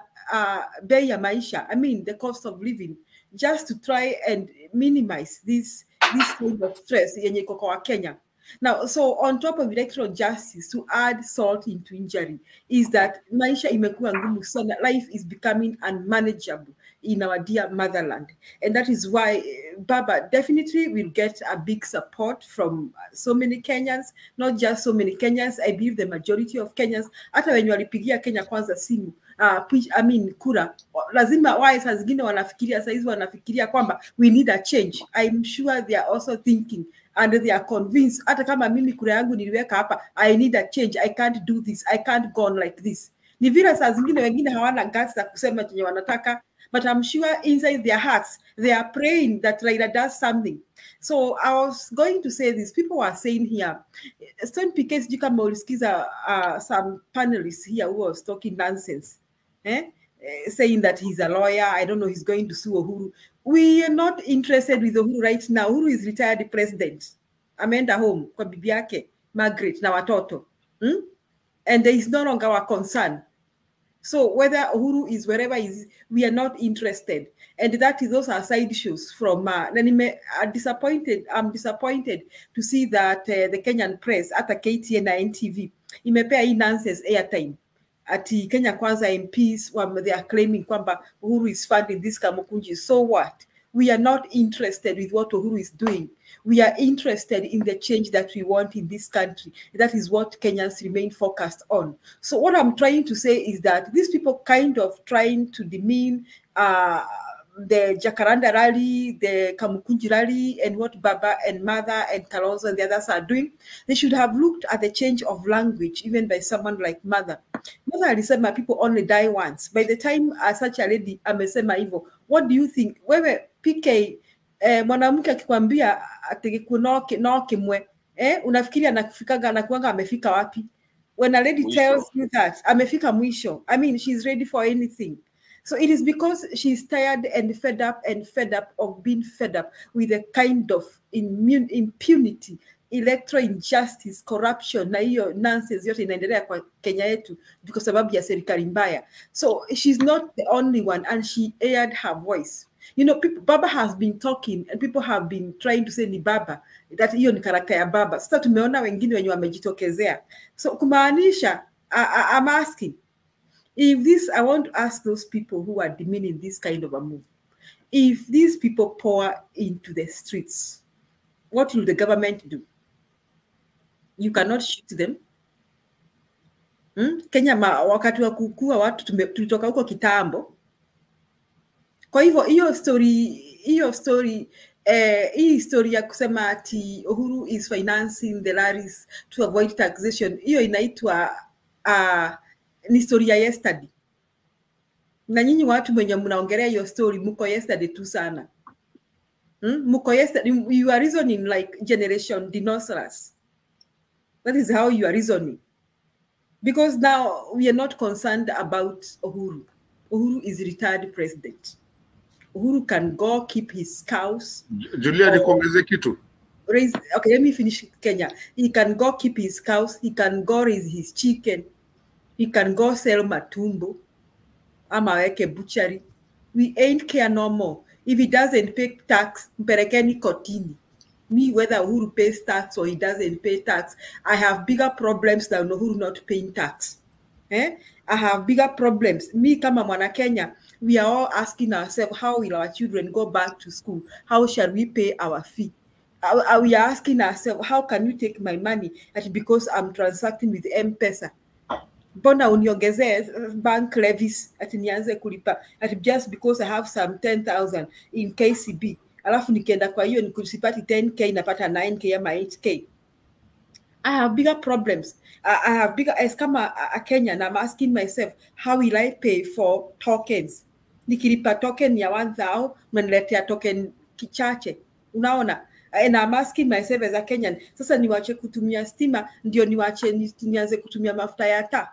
Speaker 2: bei ya maisha, I mean, the cost of living, just to try and minimize this kind of stress yenye iko kwa Kenya. Now, so on top of electoral justice, to add salt into injury is that maisha imekuwa ngumu sana. Life is becoming unmanageable in our dear motherland. And that is why Baba definitely will get a big support from so many Kenyans, not just so many Kenyans. I believe the majority of Kenyans, hata wenye walipigia Kenya kwanza simu, kura, lazima wae saa zingine wanafikiria, saizi wanafikiria kwamba we need a change. I'm sure they are also thinking and they are convinced, hata kama mimi kura yangu niliweka hapa, I need a change, I can't do this, I can't go on like this. Ni vile saa zingine wengine hawana guts za kusema chenye wanataka, but I'm sure inside their hearts, they are praying that Raila does something. So I was going to say this, people are saying here, Stone PK, sijui kama ulisikiza some panelists here who was talking nonsense, saying that he's a lawyer, I don't know, he's going to sue Uhuru. We are not interested with Uhuru right now. Uhuru is retired president. Ameenda home kwa bibi yake, Margaret, na watoto. And there is no longer our concern. So whether Uhuru is wherever he is, we are not interested. And those are side issues from, I'm disappointed to see that the Kenyan press, at KTN and NTV, imepea hii nonsense airtime. Ati Kenya Kwanza MPs, they are claiming kwamba Uhuru is funding this Kamukunji. So what? We are not interested with what Uhuru is doing. We are interested in the change that we want in this country. That is what Kenyans remain focused on. So what I'm trying to say is that these people kind of trying to demean the Jacaranda rally, the Kamukunji rally, and what Baba and Mother and Kalonzo and the others are doing, they should have looked at the change of language, even by someone like Mother. Mother alisema people only die once. By the time such a lady amesema hivyo, what do you think? Wewe PK mwanamke akikwambia atikunoke mwe, unafikiri anakuanga amefika wapi? When a lady tells you that, amefika mwisho, I mean, she's ready for anything. So it is because she's tired and fed up of being fed up with a kind of impunity, electoral injustice, corruption, na hiyo nonsense yote inaendelea kwa Kenya yetu kwa sababu ya serikali mbaya. So she's not the only one, and she aired her voice. You know, Baba has been talking and people have been trying to say ni Baba, that hiyo ni karakta ya Baba. Sasa tumeona wengine wenye wamejitokezea. So kumaanisha, I'm asking, if this, I want to ask those people who are demeaning this kind of a move, if these people pour into the streets, what will the government do? You cannot shoot them. Kenya wakati wa kukua watu tulitoka huko kitambo. Kwa hivyo hiyo story hii story ya kusema ati Uhuru is financing the rallies to avoid taxation, hiyo inaitwa ni story ya yesterday. Na nyinyi watu mwenye mnaongelea hiyo story mko yesterday tu sana. Mko yesterday, you are reasoning like generation dinosaurs. That is how you are reasoning. Because now we are not concerned about Uhuru. Uhuru is retired president. Uhuru can go keep his cows.
Speaker 5: Julia, nikuongeze kitu.
Speaker 2: Okay, let me finish Kenya. He can go keep his cows. He can go raise his chicken. He can go sell matumbo. Ama weke butchery. We ain't care no more. If he doesn't pay tax, mpelekeni kotini. Me, whether Uhuru pays tax or he doesn't pay tax, I have bigger problems than Uhuru not paying tax. I have bigger problems. Me, kama mwana Kenya, we are all asking ourselves, how will our children go back to school? How shall we pay our fee? We are asking ourselves, how can you take my money? That because I'm transacting with M-Pesa. Bona uniongeze bank levies ati nianze kulipa ati just because I have some 10,000 in KCB. Alafu nikienda kwa hiyo nikusipati 10k napata 9k ama 8k. I have bigger problems. I have bigger, as kama a Kenyan, I'm asking myself, how will I pay for tokens? Nikilipa token ya 1,000, mnaniletea token kichache. Unaona? And I'm asking myself as a Kenyan, sasa niwache kutumia stima, ndio nianze kutumia mafuta ya taa.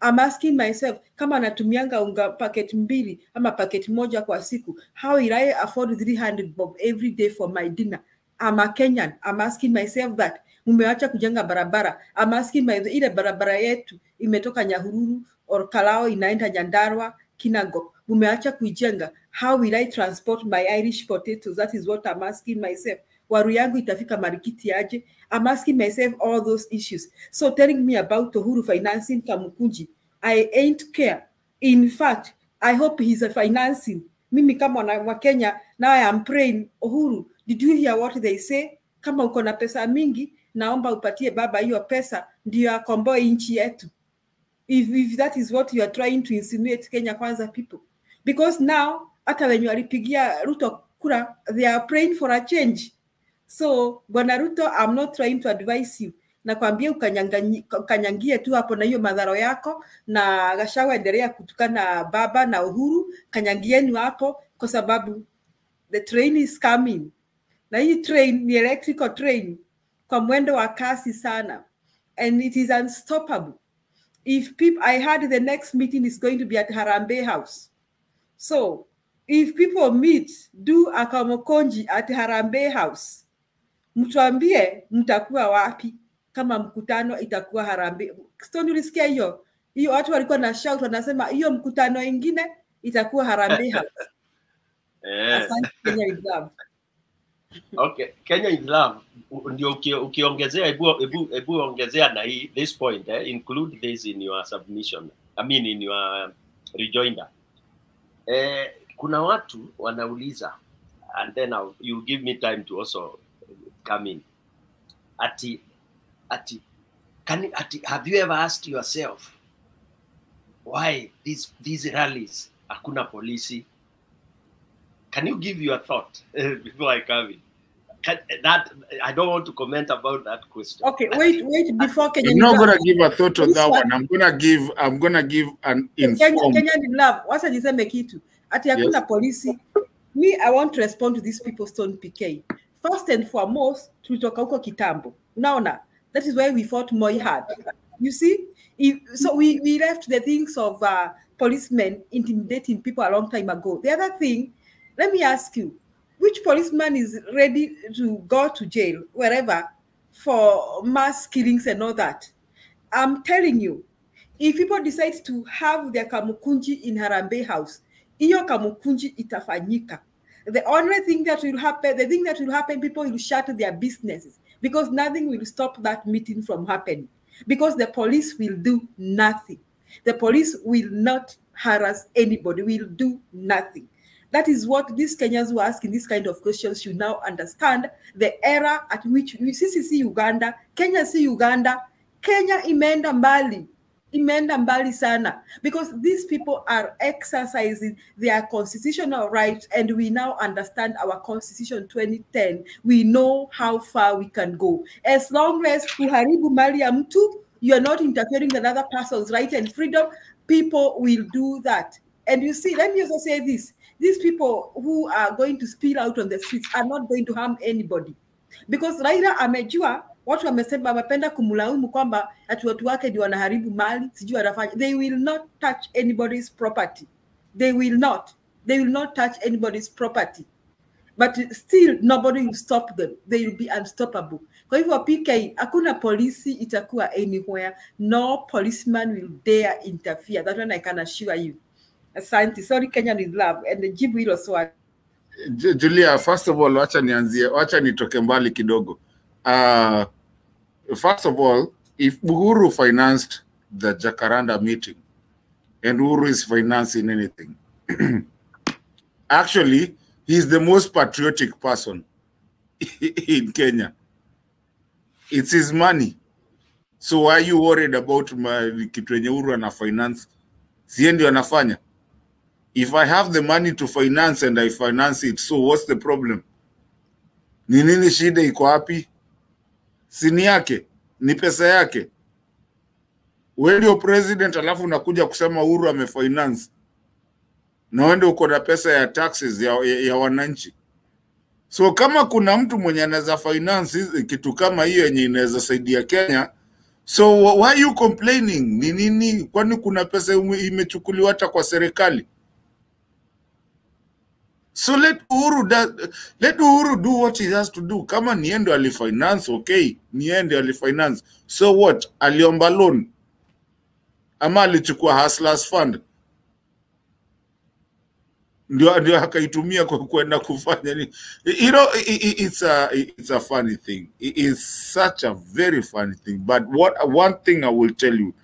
Speaker 2: I'm asking myself, kama natumianga unga packet 2 ama packet 1 kwa siku, how will I afford 300 bob every day for my dinner? I'm a Kenyan. I'm asking myself that. Mumeacha kujenga barabara. I'm asking ile barabara yetu imetoka Nyahururu or Kalao inaenda Nyandarua, Kinago. Mumeacha kuijenga. How will I transport my Irish potatoes? That is what I'm asking myself. Waru yangu itafika Marikiti aje? I'm asking myself all those issues. So telling me about Uhuru financing Kamukunji, I ain't care. In fact, I hope he's a financing. Mimi kama wa Kenya, now I am praying, Uhuru, did you hear what they say? Kama uko na pesa mingi, naomba upatie baba hiyo pesa, ndio akomboe nchi yetu. If that is what you are trying to insinuate, Kenya Kwanza people. Because now, hata wenye walipigia Ruto kura, they are praying for a change. So, Bwana Ruto, I'm not trying to advise you. Nakwambia ukanyangie tu hapo na hiyo madharo yako, na Gachagua endelea kutukana baba na Uhuru, kanyangieni hapo kwa sababu the train is coming. Na hii train ni electrical train kwa mwendo wa kasi sana, and it is unstoppable. If people, I heard the next meeting is going to be at Harambee House. So if people meet, do a Kamukunji at Harambee House, mtuambie mtakuwa wapi kama mkutano itakuwa Harambee. Stone ulisikia hiyo watu walikuwa na shout wanasema hiyo mkutano ingine itakuwa Harambee House. Asante Kenya is love.
Speaker 7: Okay, Kenya is love. Ndio ukiongezea ebu ongezea na hii this point, include this in your submission. I mean in your rejoinder. Kuna watu wanauliza, and then you give me time to also come in. Have you ever asked yourself why these rallies hakuna polisi? Can you give your thought before I come in? I don't want to comment about that question.
Speaker 2: Okay, wait before Kenyan.
Speaker 5: I'm not gonna give a thought on that one. I'm gonna give an informed.
Speaker 2: Kenyan in love. What's I say make it? Ati hakuna polisi. Me, I want to respond to these people Stone PK. First and foremost, tulitoka huko kitambo. Unaona, that is why we fought Moi hard. You see, so we left the things of policemen intimidating people a long time ago. The other thing, let me ask you, which policeman is ready to go to jail, wherever, for mass killings and all that? I'm telling you, if people decide to have their kamukunji in Harambee House, iyo kamukunji itafanyika. The only thing that will happen, people will shut their businesses because nothing will stop that meeting from happening. Because the police will do nothing. The police will not harass anybody, will do nothing. That is what these Kenyans who are asking this kind of questions should now understand the era at which we see Uganda, Kenya see Uganda, Kenya imeenda mbali sana, because these people are exercising their constitutional rights, and we now understand our constitution 2010. We know how far we can go. As long as kuharibu mali ya mtu, you are not interfering with another person's right and freedom, people will do that. And you see, let me also say this, these people who are going to spill out on the streets are not going to harm anybody, because Raila amejua watu wamesema wamependa kumlaumu kwamba ati watu wake ndio wanaharibu mali, sijui wanafanya. They will not touch anybody's property. They will not touch anybody's property. But still nobody will stop them. They will be unstoppable. Kwa hivyo PK, hakuna polisi itakuwa anywhere. No policeman will dare interfere. That one I can assure you. Asante. Sorry, Kenyan with love. And the jibu hilo swali.
Speaker 5: Julia, first of all, wacha nitoke mbali kidogo. First of all, if Uhuru financed the Jacaranda meeting, and Uhuru is financing anything, actually, he's the most patriotic person in Kenya. It's his money. So why are you worried about kitu yenye Uhuru ana finance? Sie ndio anafanya. If I have the money to finance and I finance it, so what's the problem? Ni nini shida iko wapi? Sini yake, ni pesa yake. Wewe ndio president alafu unakuja kusema Uhuru amefinance. Na wewe ndio uko na pesa ya taxes ya wananchi. So kama kuna mtu mwenye anaweza finance kitu kama hiyo yenye inaweza saidia Kenya, so why are you complaining? Ni nini? Kwani kuna pesa imechukuliwa hata kwa serikali? So let Uhuru do what he has to do. Kama niende alifinance, okay, niende alifinance. So what? Aliomba loan? Ama alichukua Hustlers Fund? Ndio akaitumia kwa kwenda kufanya ni. You know, it's a funny thing. It is such a very funny thing. But one thing I will tell you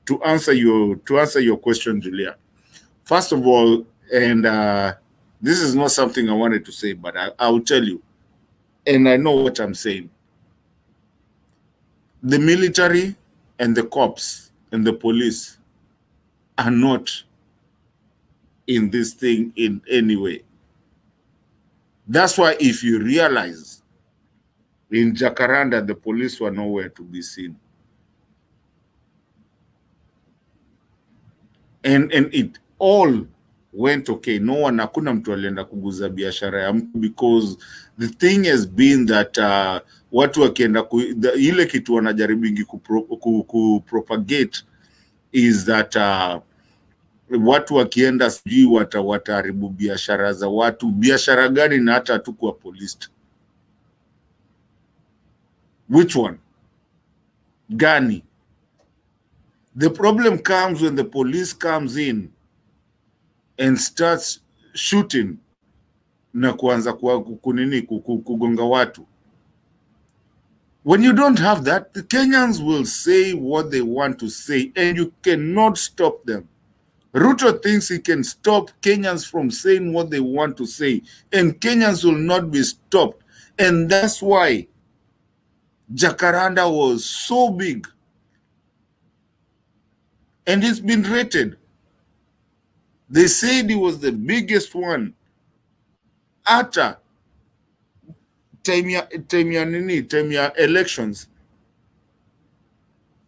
Speaker 5: to answer your question, Julia. First of all, and this is not something I wanted to say, but I will tell you, and I know what I'm saying. The military and the cops and the police are not in this thing in any way. That's why if you realize in Jacaranda, the police were nowhere to be seen. And it all went okay. No one, hakuna mtu alienda kuguza biashara ya mtu, because the thing has been that watu wakienda ile kitu wanajaribingi kupropagate is that watu wakienda sijui wataharibu biashara za watu. Biashara gani? Na hata hatukuwa policed. Which one? Gani? The problem comes when the police comes in and starts shooting na kuanza kugonga watu. When you don't have that, the Kenyans will say what they want to say and you cannot stop them. Ruto thinks he can stop Kenyans from saying what they want to say, and Kenyans will not be stopped. And that's why Jacaranda was so big. And it's been rated. They said it was the biggest one hata time ya elections,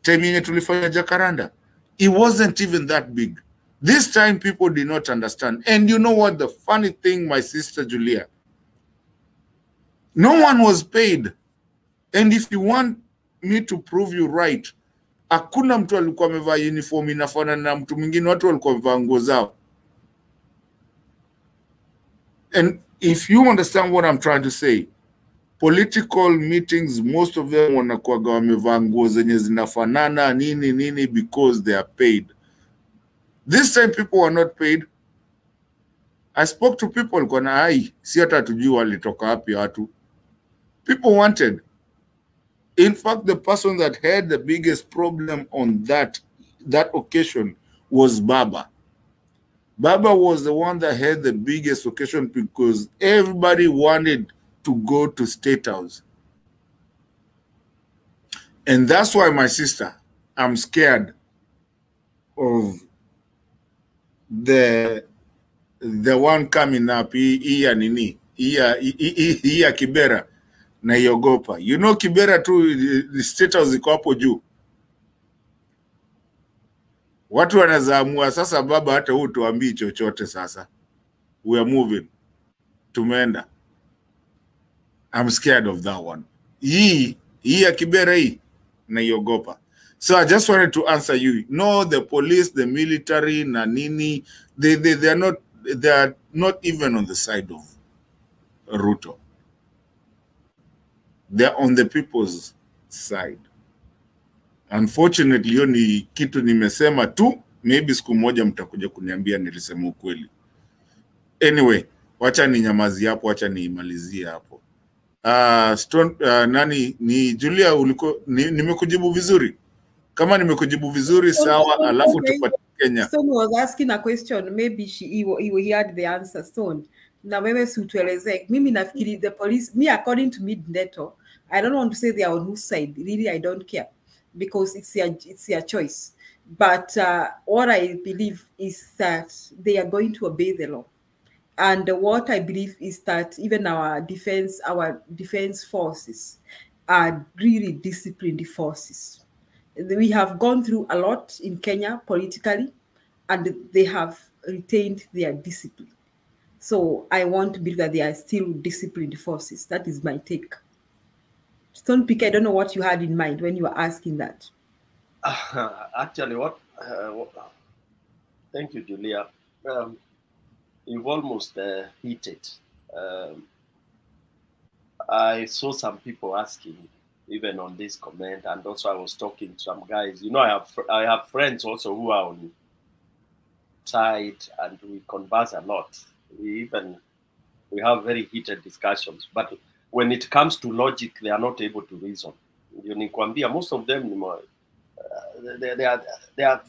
Speaker 5: time yenye tulifanya Jacaranda, it wasn't even that big. This time people did not understand. And you know what the funny thing, my sister Julia? No one was paid. And if you want me to prove you right, hakuna mtu alikuwa amevaa uniform inafanana na mtu mwingine, watu walikuwa wamevaa nguo zao. And if you understand what I'm trying to say, political meetings, most of them wanakuwa wamevaa nguo zenye zinafanana nini because they are paid. This time people were not paid. I spoke to people kwa na hai, si hata tujui walitoka wapi watu. People wanted. In fact, the person that had the biggest problem on that occasion was Baba. Baba was the one that had the biggest occasion because everybody wanted to go to State House. And that's why, my sister, I'm scared of the one coming up, iya Kibera na iogopa. You know Kibera too, the State House iko hapo juu. Watu wanazaamua sasa, baba hata huu tuambii chochote sasa. We are moving. Tumeenda. I'm scared of that one. Hii ya Kibera hii na iogopa. So I just wanted to answer you. No, the police, the military, na nini, they are not even on the side of Ruto. They're on the people's side. Unfortunately, hiyo ni kitu nimesema tu, maybe siku moja mtakuja kuniambia nilisema ukweli. Anyway, wacha ninyamazi hapo, wacha niimalizie hapo. Nani ni Julia, nimekujibu vizuri? Kama nimekujibu vizuri sawa, alafu tupate Kenya.
Speaker 2: Stone was asking a question, maybe he had the answer. Stone, na wewe si utueleze. Mimi nafikiri the police, me according to me Neto, I don't want to say they are on whose side. Really, I don't care because it's their choice. But what I believe is that they are going to obey the law. And what I believe is that even our defense forces are really disciplined forces. We have gone through a lot in Kenya politically, and they have retained their discipline. So I want to believe that they are still disciplined forces. That is my take. Stone Pick, I don't know what you had in mind when you were asking that.
Speaker 7: Actually, thank you, Julia. You've almost hit it. I saw some people asking, even on this comment, and also I was talking to some guys. You know, I have friends also who are on side, and we converse a lot. We have very heated discussions. But when it comes to logic, they are not able to reason. Most of them, they are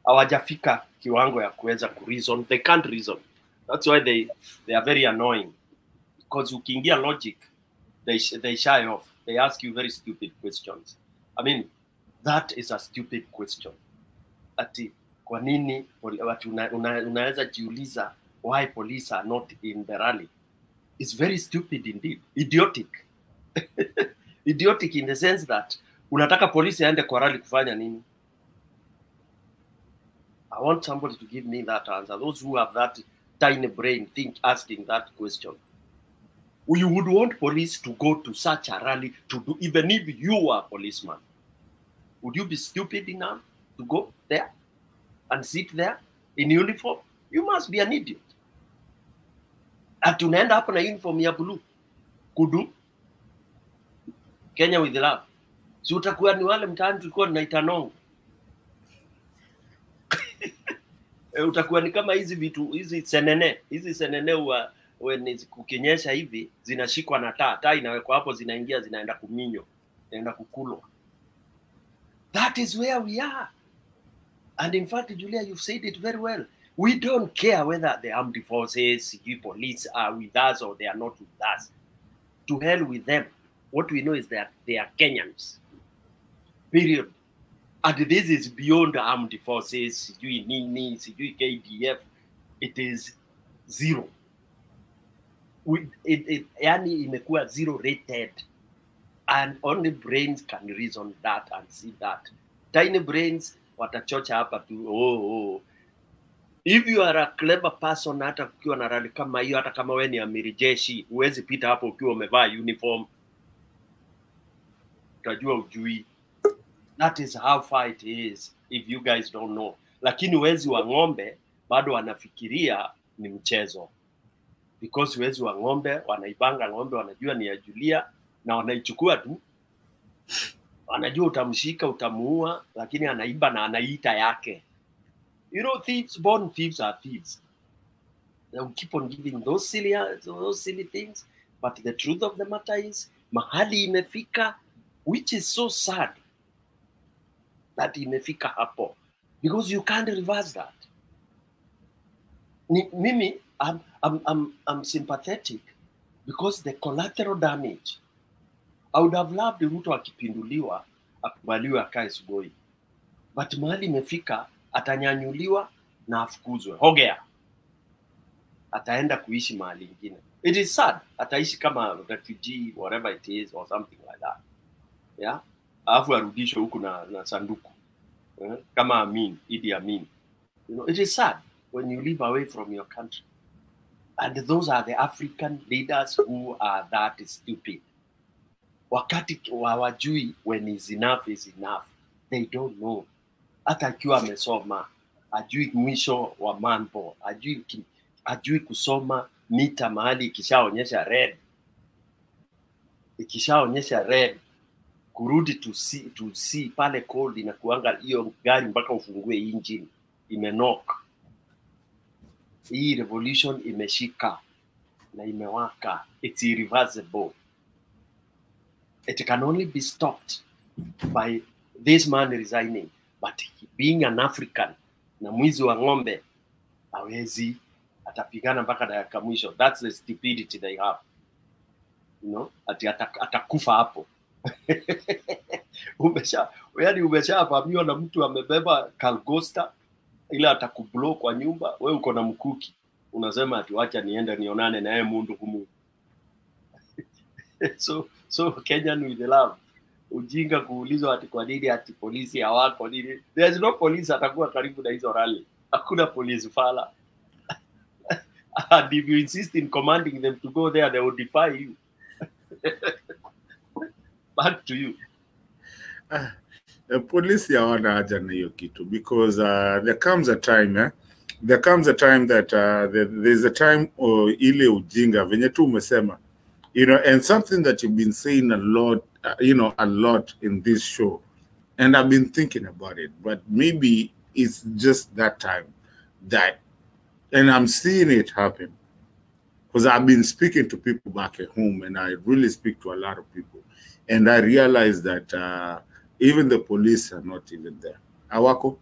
Speaker 7: hawajafika kiwango ya kuweza kureason. They can't reason. That's why they are very annoying. Because ukiingia logic, they shy off. They ask you very stupid questions. I mean, that is a stupid question. Ati kwa nini unaweza jiuliza why police are not in the rally? It's very stupid indeed. Idiotic. Idiotic in the sense that unataka polisi aende kwa rally kufanya nini? I want somebody to give me that answer. Those who have that tiny brain asking that question. You would want police to go to such a rally to do, even if you are a policeman. Would you be stupid enough to go there and sit there in uniform? You must be an idiot. And tunaenda hapo na uniform ya blue. Kudu. Kenya with love. Si utakuwa ni wale mtaani tulikuwa tunaita nongo. Utakuwa ni kama hizi vitu, hizi senene when kukinyesha hivi zinashikwa na taa inawekwa hapo, zinaenda kuminyo, zinaenda kukulwa. That is where we are. And in fact, Julia, you've said it very well. We don't care whether the armed forces, the police are with us or they are not with us. To hell with them. What we know is that they are Kenyans. Period. And this is beyond armed forces, CGU NINI, CGU KDF. It is zero. Yani imekuwa zero rated, and only brains can reason that and see that. Tiny brains watachocha hapa tu. If you are a clever person, hata ukiwa na rali kama hiyo, hata kama wewe ni amiri jeshi, huwezi pita hapo ukiwa umevaa uniform. Utajua ujui. That is how far it is, if you guys don't know. Lakini wezi wa ng'ombe bado wanafikiria ni mchezo. Because wezi wa ng'ombe wanaibanga ng'ombe, wanajua ni ya Julia na wanaichukua tu. Wanajua utamshika, utamuua, lakini anaiba na anaita yake. You know, born thieves are thieves. They will keep on giving those silly things. But the truth of the matter is, mahali imefika, which is so sad that imefika hapo, because you can't reverse that. Mimi, I'm sympathetic because the collateral damage. I would have loved Ruto akipinduliwa, akubaliwe akae Sugoi. But mahali imefika, atanyanyuliwa na afukuzwe. Hogea. Ataenda kuishi mahali ingine. It is sad. Ataishi kama refugee, whatever it is, or something like that. Yeah? Alafu arudishwe huku na sanduku. Kama Amin, Idi Amin. You know, it is sad when you live away from your country. And those are the African leaders who are that stupid. Wakati wawajui when is enough is enough. They don't know. Hata akiwa amesoma, ajui mwisho wa mambo, ajui kusoma mita mahali ikishaonyesha red. Ikishaonyesha red, kurudi to see pale cold inakuanga hiyo gari mpaka ufungue engine imenok. Hii revolution imeshika na imewaka. It's irreversible. It can only be stopped by this man resigning. But being an African na mwizi wa ng'ombe, hawezi, atapigana mpaka dakika mwisho. That's the stupidity they have. You know, atakufa hapo. Umeshavamiwa na mtu amebeba Kalgosta, ila atakublow kwa nyumba, wewe uko na mkuki. Unasema ati wacha niende nionane na yeye mundu humu. So Kenyan with the love. Ujinga kuulizwa ati kwa nini ati polisi hawako nini. There's no police atakuwa karibu na hizo rally. Hakuna police fala. And if you insist in commanding them to go there, they will defy you. Back to you.
Speaker 5: Polisi hawana haja na hiyo kitu, because there comes a time that there's a time ile ujinga venye tu umesema, you know, and something that you've been saying a lot, a lot in this show, and I've been thinking about it, but maybe it's just that time that, and I'm seeing it happen, because I've been speaking to people back at home, and I really speak to a lot of people, and I realize that even the police are not even there. Awako.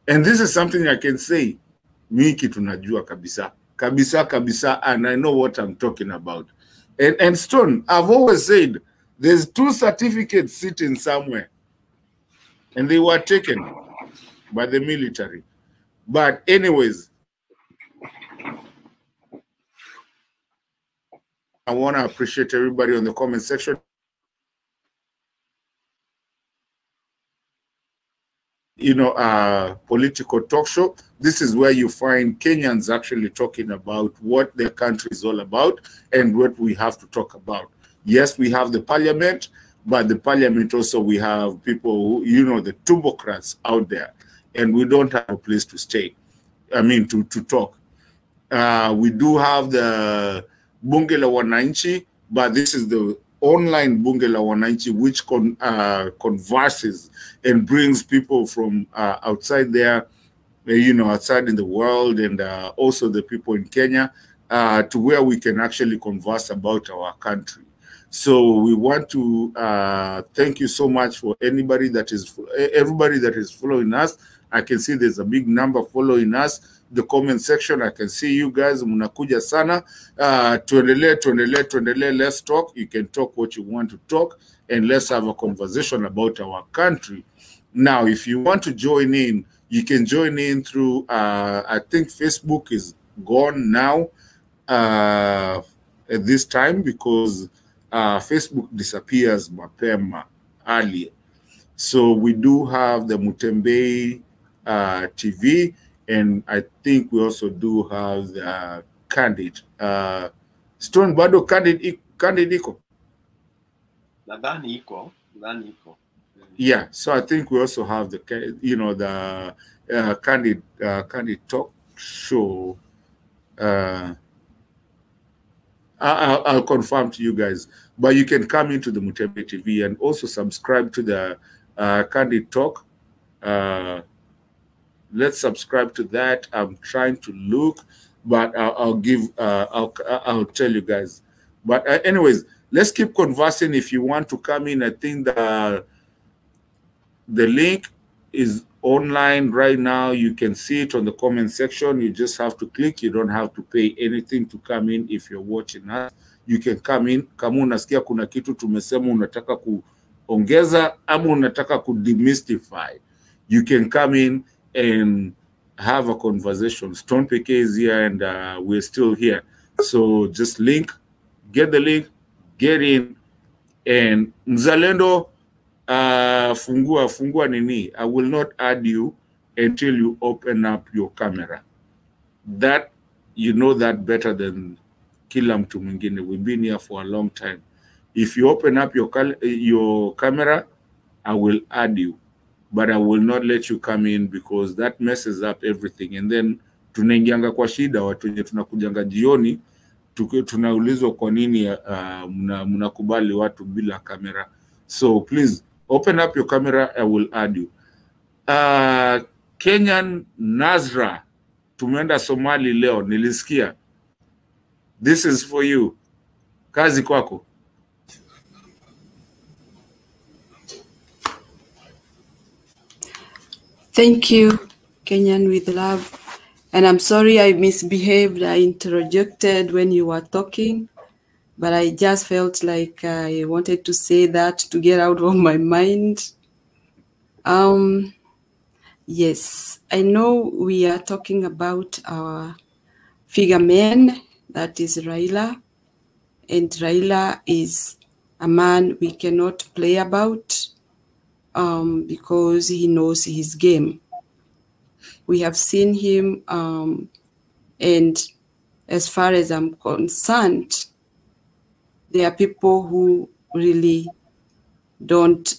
Speaker 5: And this is something I can say. Miki tunajua kabisa. Kabisa, and I know what I'm talking about. And Stone, I've always said, there's 2 certificates sitting somewhere. And they were taken by the military. But anyways, I want to appreciate everybody on the comment section. Political talk show. This is where you find Kenyans actually talking about what their country is all about and what we have to talk about. Yes, we have the parliament, but the parliament also we have people who, the tumbocrats out there, and we don't have a place to stay. I mean, to talk. We do have the Bunge la Wananchi, but this is the online Bunge la Wananchi, which converses and brings people from outside there, outside in the world, and also the people in Kenya, to where we can actually converse about our country. So we want to thank you so much for everybody that is following us. I can see there's a big number following us. The comment section, I can see you guys. Munakuja sana. Tuendelee. Let's talk. You can talk what you want to talk, and let's have a conversation about our country. Now, if you want to join in, you can join in through, I think Facebook is gone now. at this time because Facebook disappears mapema early. So we do have the Mutembei TV, and I think we also do have the Candid. Stone bado Candid iko?
Speaker 7: Nadhani iko.
Speaker 5: Yeah, so I think we also have the Candid talk show. I'll confirm to you guys, but you can come into the Mutembei TV and also subscribe to the Candid Talk. Let's subscribe to that. I'm trying to look, but I'll tell you guys. But anyways, let's keep conversing. If you want to come in, I think the link is online right now. You can see it on the comment section. You just have to click. You don't have to pay anything to come in. If you're watching us, you can come in. Kama unasikia kuna kitu tumesema unataka kuongeza ama unataka demystify, you can come in and have a conversation. Stone PK is here and we're still here. So just get the link, get in, and Mzalendo, fungua nini. I will not add you until you open up your camera. That, you know that better than kila mtu mwingine. We've been here for a long time. If you open up your camera, I will add you, but I will not let you come in because that messes up everything. And then tunaingianga kwa shida, watu wenye tunakujanga jioni, tunaulizwa kwa nini mnakubali watu bila kamera. So please open up your camera, I will add you. Kenyan Nazra, tumeenda Somali leo, nilisikia. This is for you. Kazi kwako.
Speaker 8: Thank you, Kenyan with love. And I'm sorry I misbehaved. I interjected when you were talking, but I just felt like I wanted to say that to get out of my mind. Yes, I know we are talking about our figure man, that is Raila. And Raila is a man we cannot play about because he knows his game. We have seen him, and as far as I'm concerned, there are people who really don't,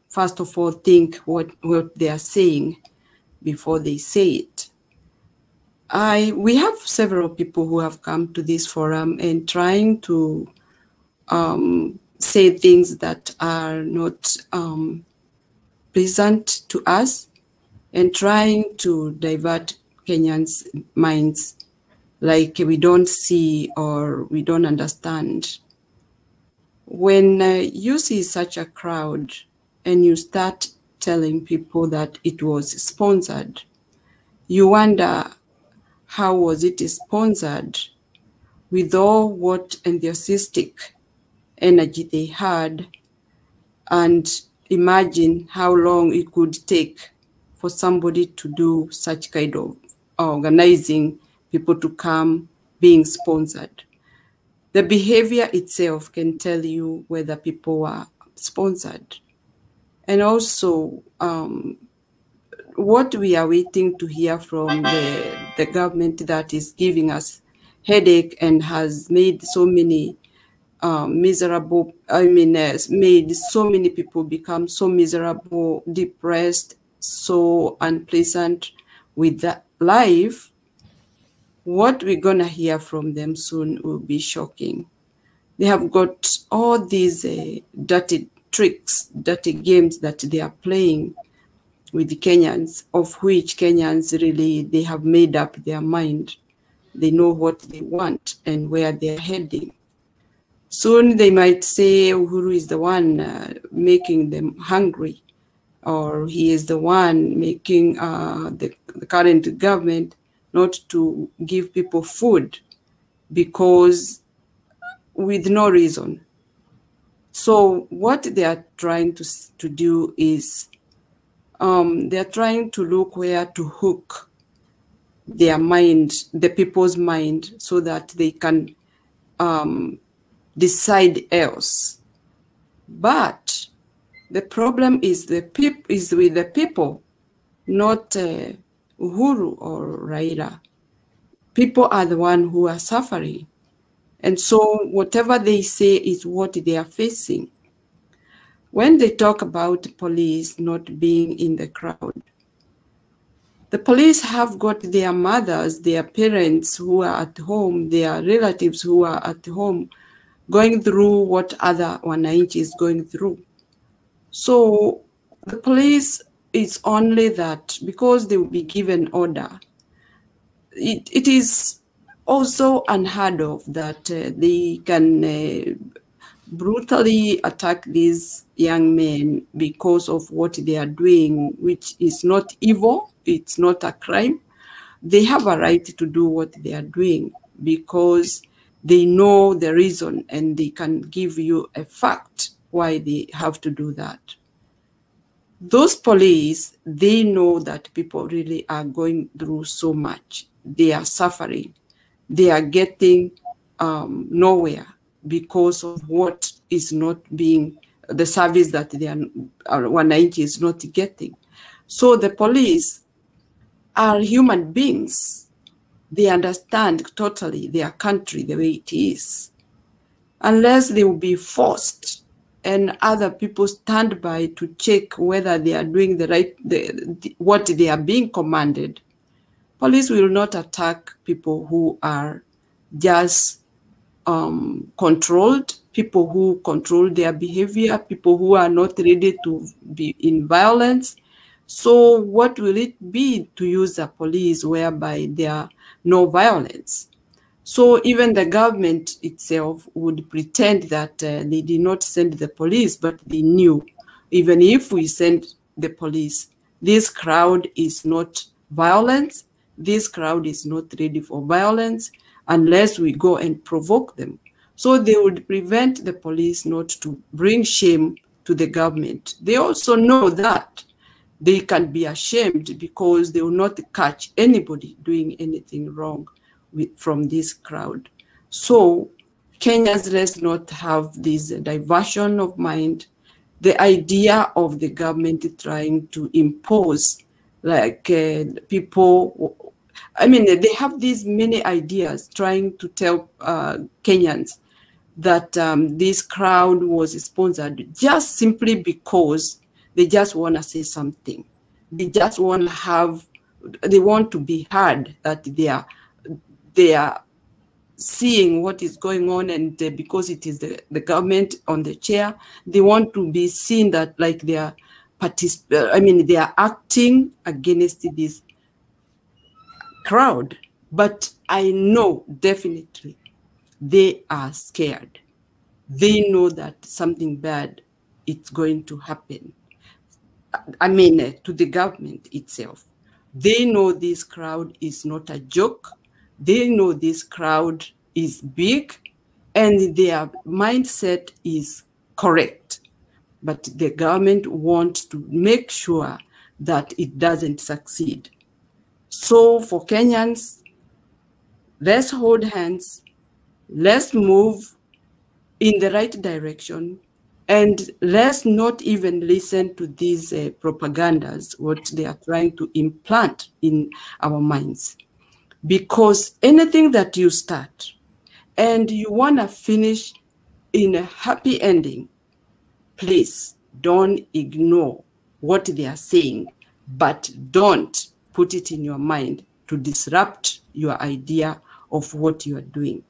Speaker 8: first of all, think what they are saying before they say it. We have several people who have come to this forum and trying to say things that are not pleasant to us and trying to divert Kenyans' minds like we don't see or we don't understand. When you see such a crowd and you start telling people that it was sponsored, you wonder, how was it sponsored with all what enthusiastic energy they had, and imagine how long it could take for somebody to do such kind of organizing people to come being sponsored. The behavior itself can tell you whether people were sponsored. And also, what we are waiting to hear from the government that is giving us headache and has made so many miserable, made so many people become so miserable, depressed, so unpleasant with that life. What we're gonna hear from them soon will be shocking. They have got all these dirty tricks, dirty games that they are playing with the Kenyans, of which Kenyans really, they have made up their mind. They know what they want and where they're heading. Soon they might say Uhuru is the one making them hungry, or he is the one making the current government not to give people food because with no reason. So what they are trying to do is they're trying to look where to hook their mind, the people's mind, so that they can decide else. But the problem is with the people, not Uhuru or Raila. People are the one who are suffering. And so whatever they say is what they are facing. When they talk about police not being in the crowd, the police have got their mothers, their parents who are at home, their relatives who are at home, going through what other wananchi is going through. So the police is only that because they will be given order. It is also unheard of that they can brutally attack these young men because of what they are doing, which is not evil, it's not a crime. They have a right to do what they are doing because they know the reason and they can give you a fact why they have to do that. Those police, they know that people really are going through so much. They are suffering. They are getting nowhere because of what is not being, the service that they are, wananchi is not getting. So the police are human beings. They understand totally their country the way it is. Unless they will be forced and other people stand by to check whether they are doing the right, what they are being commanded, police will not attack people who are just controlled, people who control their behavior, people who are not ready to be in violence. So what will it be to use the police whereby there are no violence? So even the government itself would pretend that they did not send the police, but they knew, even if we send the police, this crowd is not violent, this crowd is not ready for violence unless we go and provoke them. So they would prevent the police not to bring shame to the government. They also know that they can be ashamed because they will not catch anybody doing anything wrong from this crowd. So Kenyans, let's not have this diversion of mind, the idea of the government trying to impose like people, I mean, they have these many ideas trying to tell Kenyans that this crowd was sponsored just simply because they just want to say something. They just want to have, they want to be heard that they are seeing what is going on, and because it is the government on the chair, they want to be seen that like they are they are acting against this crowd. But I know definitely they are scared. They know that something bad is going to happen. I mean, to the government itself. They know this crowd is not a joke. They know this crowd is big and their mindset is correct. But the government wants to make sure that it doesn't succeed. So for Kenyans, let's hold hands, let's move in the right direction, and let's not even listen to these propagandas, what they are trying to implant in our minds. Because anything that you start and you want to finish in a happy ending, please don't ignore what they are saying, but don't put it in your mind to disrupt your idea of what you are doing.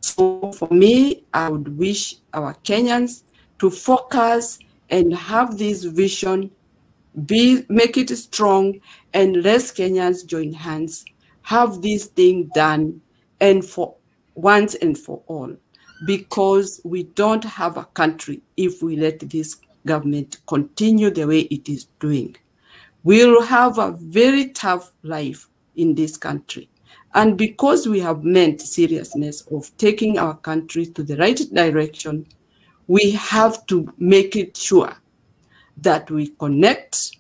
Speaker 8: So for me, I would wish our Kenyans to focus and have this vision, make it strong, and let Kenyans join hands, have this thing done, and for once and for all, because we don't have a country if we let this government continue the way it is doing. We'll have a very tough life in this country. And because we have meant seriousness of taking our country to the right direction, we have to make it sure that we connect,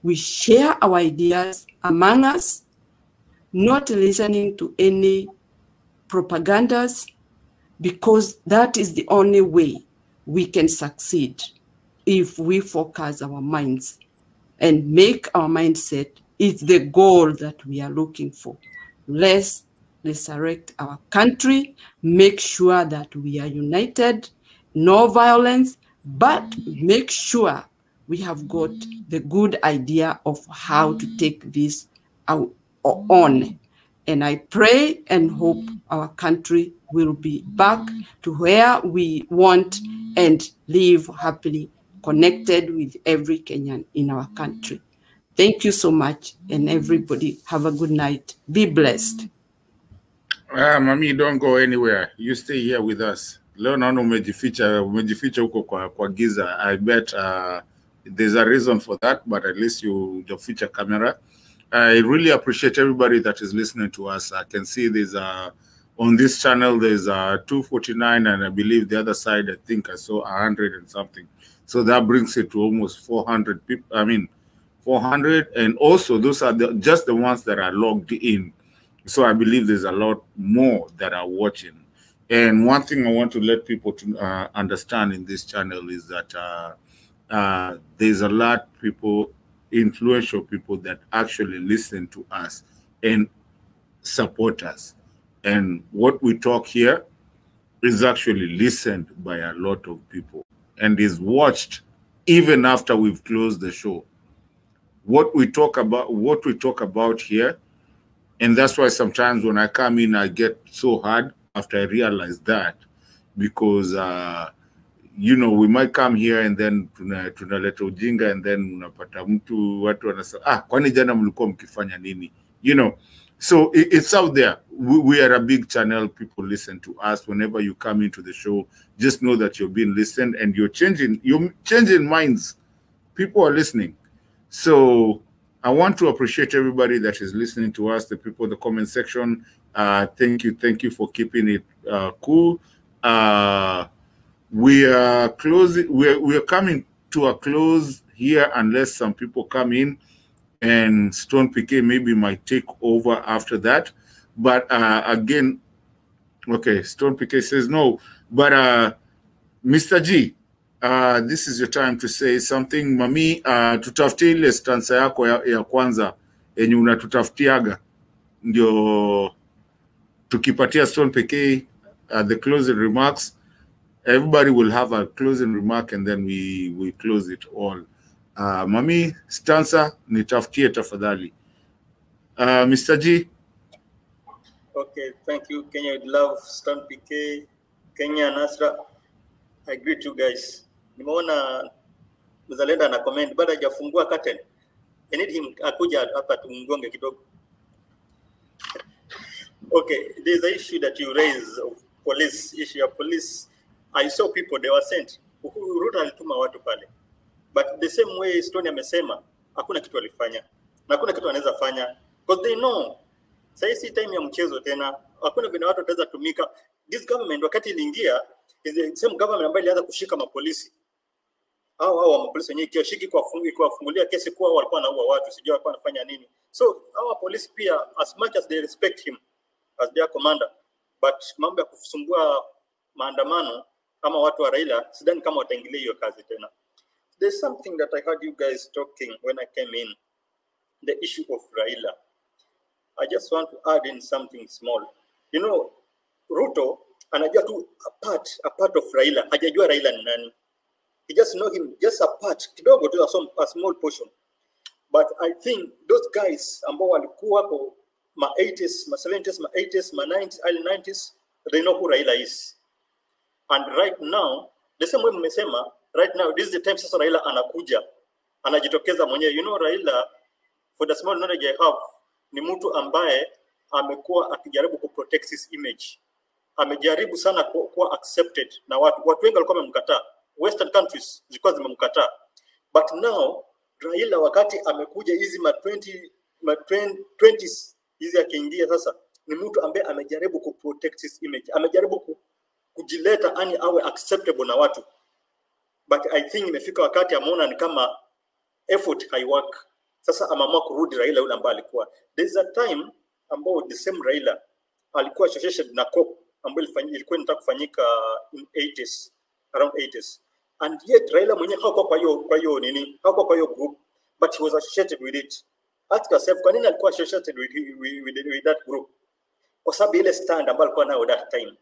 Speaker 8: we share our ideas among us, not listening to any propagandas, because that is the only way we can succeed if we focus our minds and make our mindset it's the goal that we are looking for. Let's resurrect our country, make sure that we are united, no violence, but make sure we have got the good idea of how to take this out on. And I pray and hope our country will be back to where we want and live happily, connected with every Kenyan in our country. Thank you so much, and everybody have a good night. Be blessed.
Speaker 5: Mami, don't go anywhere. You stay here with us. Leo naona umejificha huko kwa giza. I bet there's a reason for that, but at least you feature camera. I really appreciate everybody that is listening to us. I can see there's on this channel there's 249, and I believe the other side I think I saw 100 and something. So that brings it to almost 400 people. I mean 400, and also those are just the ones that are logged in. So I believe there's a lot more that are watching. And one thing I want to let people to understand in this channel is that there's a lot of people, influential people that actually listen to us and support us. And what we talk here is actually listened by a lot of people and is watched even after we've closed the show. What we talk about here, and that's why sometimes when I come in, I get so hard after I realize that, because you know, we might come here and then tunaleta ujinga, and then unapata mtu watu wanasema kwani jana mlikuwa mkifanya nini, you know. So it's out there. We are a big channel. People listen to us. Whenever you come into the show, just know that you're being listened and you're changing minds. People are listening. So I want to appreciate everybody that is listening to us, the people in the comment section. Thank you for keeping it cool. We are closing. We are coming to a close here, unless some people come in, and Stone PK maybe might take over after that. But again, okay, Stone PK says no. But Mr. G, this is your time to say something. Mami, tutafutie ile stanza yako ya kwanza yenye unatutafutiaga, ndio tukipatia Stone PK the closing remarks. Everybody will have a closing remark, and then we close it all. Mami, stanza nitafutie tafadhali. Mr. G.
Speaker 9: Okay, thank you, Kenya. With love, Stone PK, Kenya, Nasra. I greet you guys. Nimeona Mzalenda na comment baada hajafungua curtain. I need him akuja hapa tumgonge kidogo. Okay, there's the issue that you raise of police, issue of police. I saw people, they were sent. Ruto alituma watu pale. But the same way Stone amesema, hakuna kitu alifanya. Na hakuna kitu anaweza fanya. Because they know, sasa si time ya mchezo tena. Hakuna vile watu wataweza tumika. This government wakati iliingia, is the same government ambayo ilianza kushika mapolisi. Hao mapolisi wenyewe kiashiki kwa fungulia kesi kwa walikuwa wanaua watu, sijui walikuwa wanafanya nini. So hao polisi pia, as much as they respect him as their commander, but mambo ya kusumbua maandamano kama watu wa Raila, sidhani kama wataingilia hiyo kazi tena. There's something that I heard you guys talking when I came in, the issue of Raila. I just want to add in something small. You know, Ruto anajua tu a part of Raila. Hajajua Raila ni nani. He just know him just a part, kidogo tu, a small portion. But I think those guys ambao walikuwa hapo ma 80s, ma 70s, ma 80s, ma 90s, early 90s, they know who Raila is. And right now, the same way mmesema, right now, this is the time sasa Raila anakuja, anajitokeza mwenyewe. You know, Raila, for the small knowledge I have, ni mtu ambaye amekuwa akijaribu kuprotect his image. Amejaribu sana kuwa accepted na watu wengi walikuwa wamemkataa. Western countries zilikuwa zimemkataa. But now, Raila wakati amekuja hizi ma 20s, hizi akiingia sasa, ni mtu ambaye amejaribu kuprotect his image. Amejaribu kujileta ani awe acceptable na watu. But I think imefika wakati ameona ni kama effort haiwork. Sasa amaamua kurudi Raila yule ambaye alikuwa. There's a time ambao the same Raila alikuwa associated na COP ambayo ilikuwa inataka kufanyika in 80s, around 80s, and yet Raila mwenyewe hakuwa kwa hiyo group, but he was associated with it. Ask yourself, kwa nini alikuwa associated with that group? Kwa sababu ile stand ambayo alikuwa nayo that time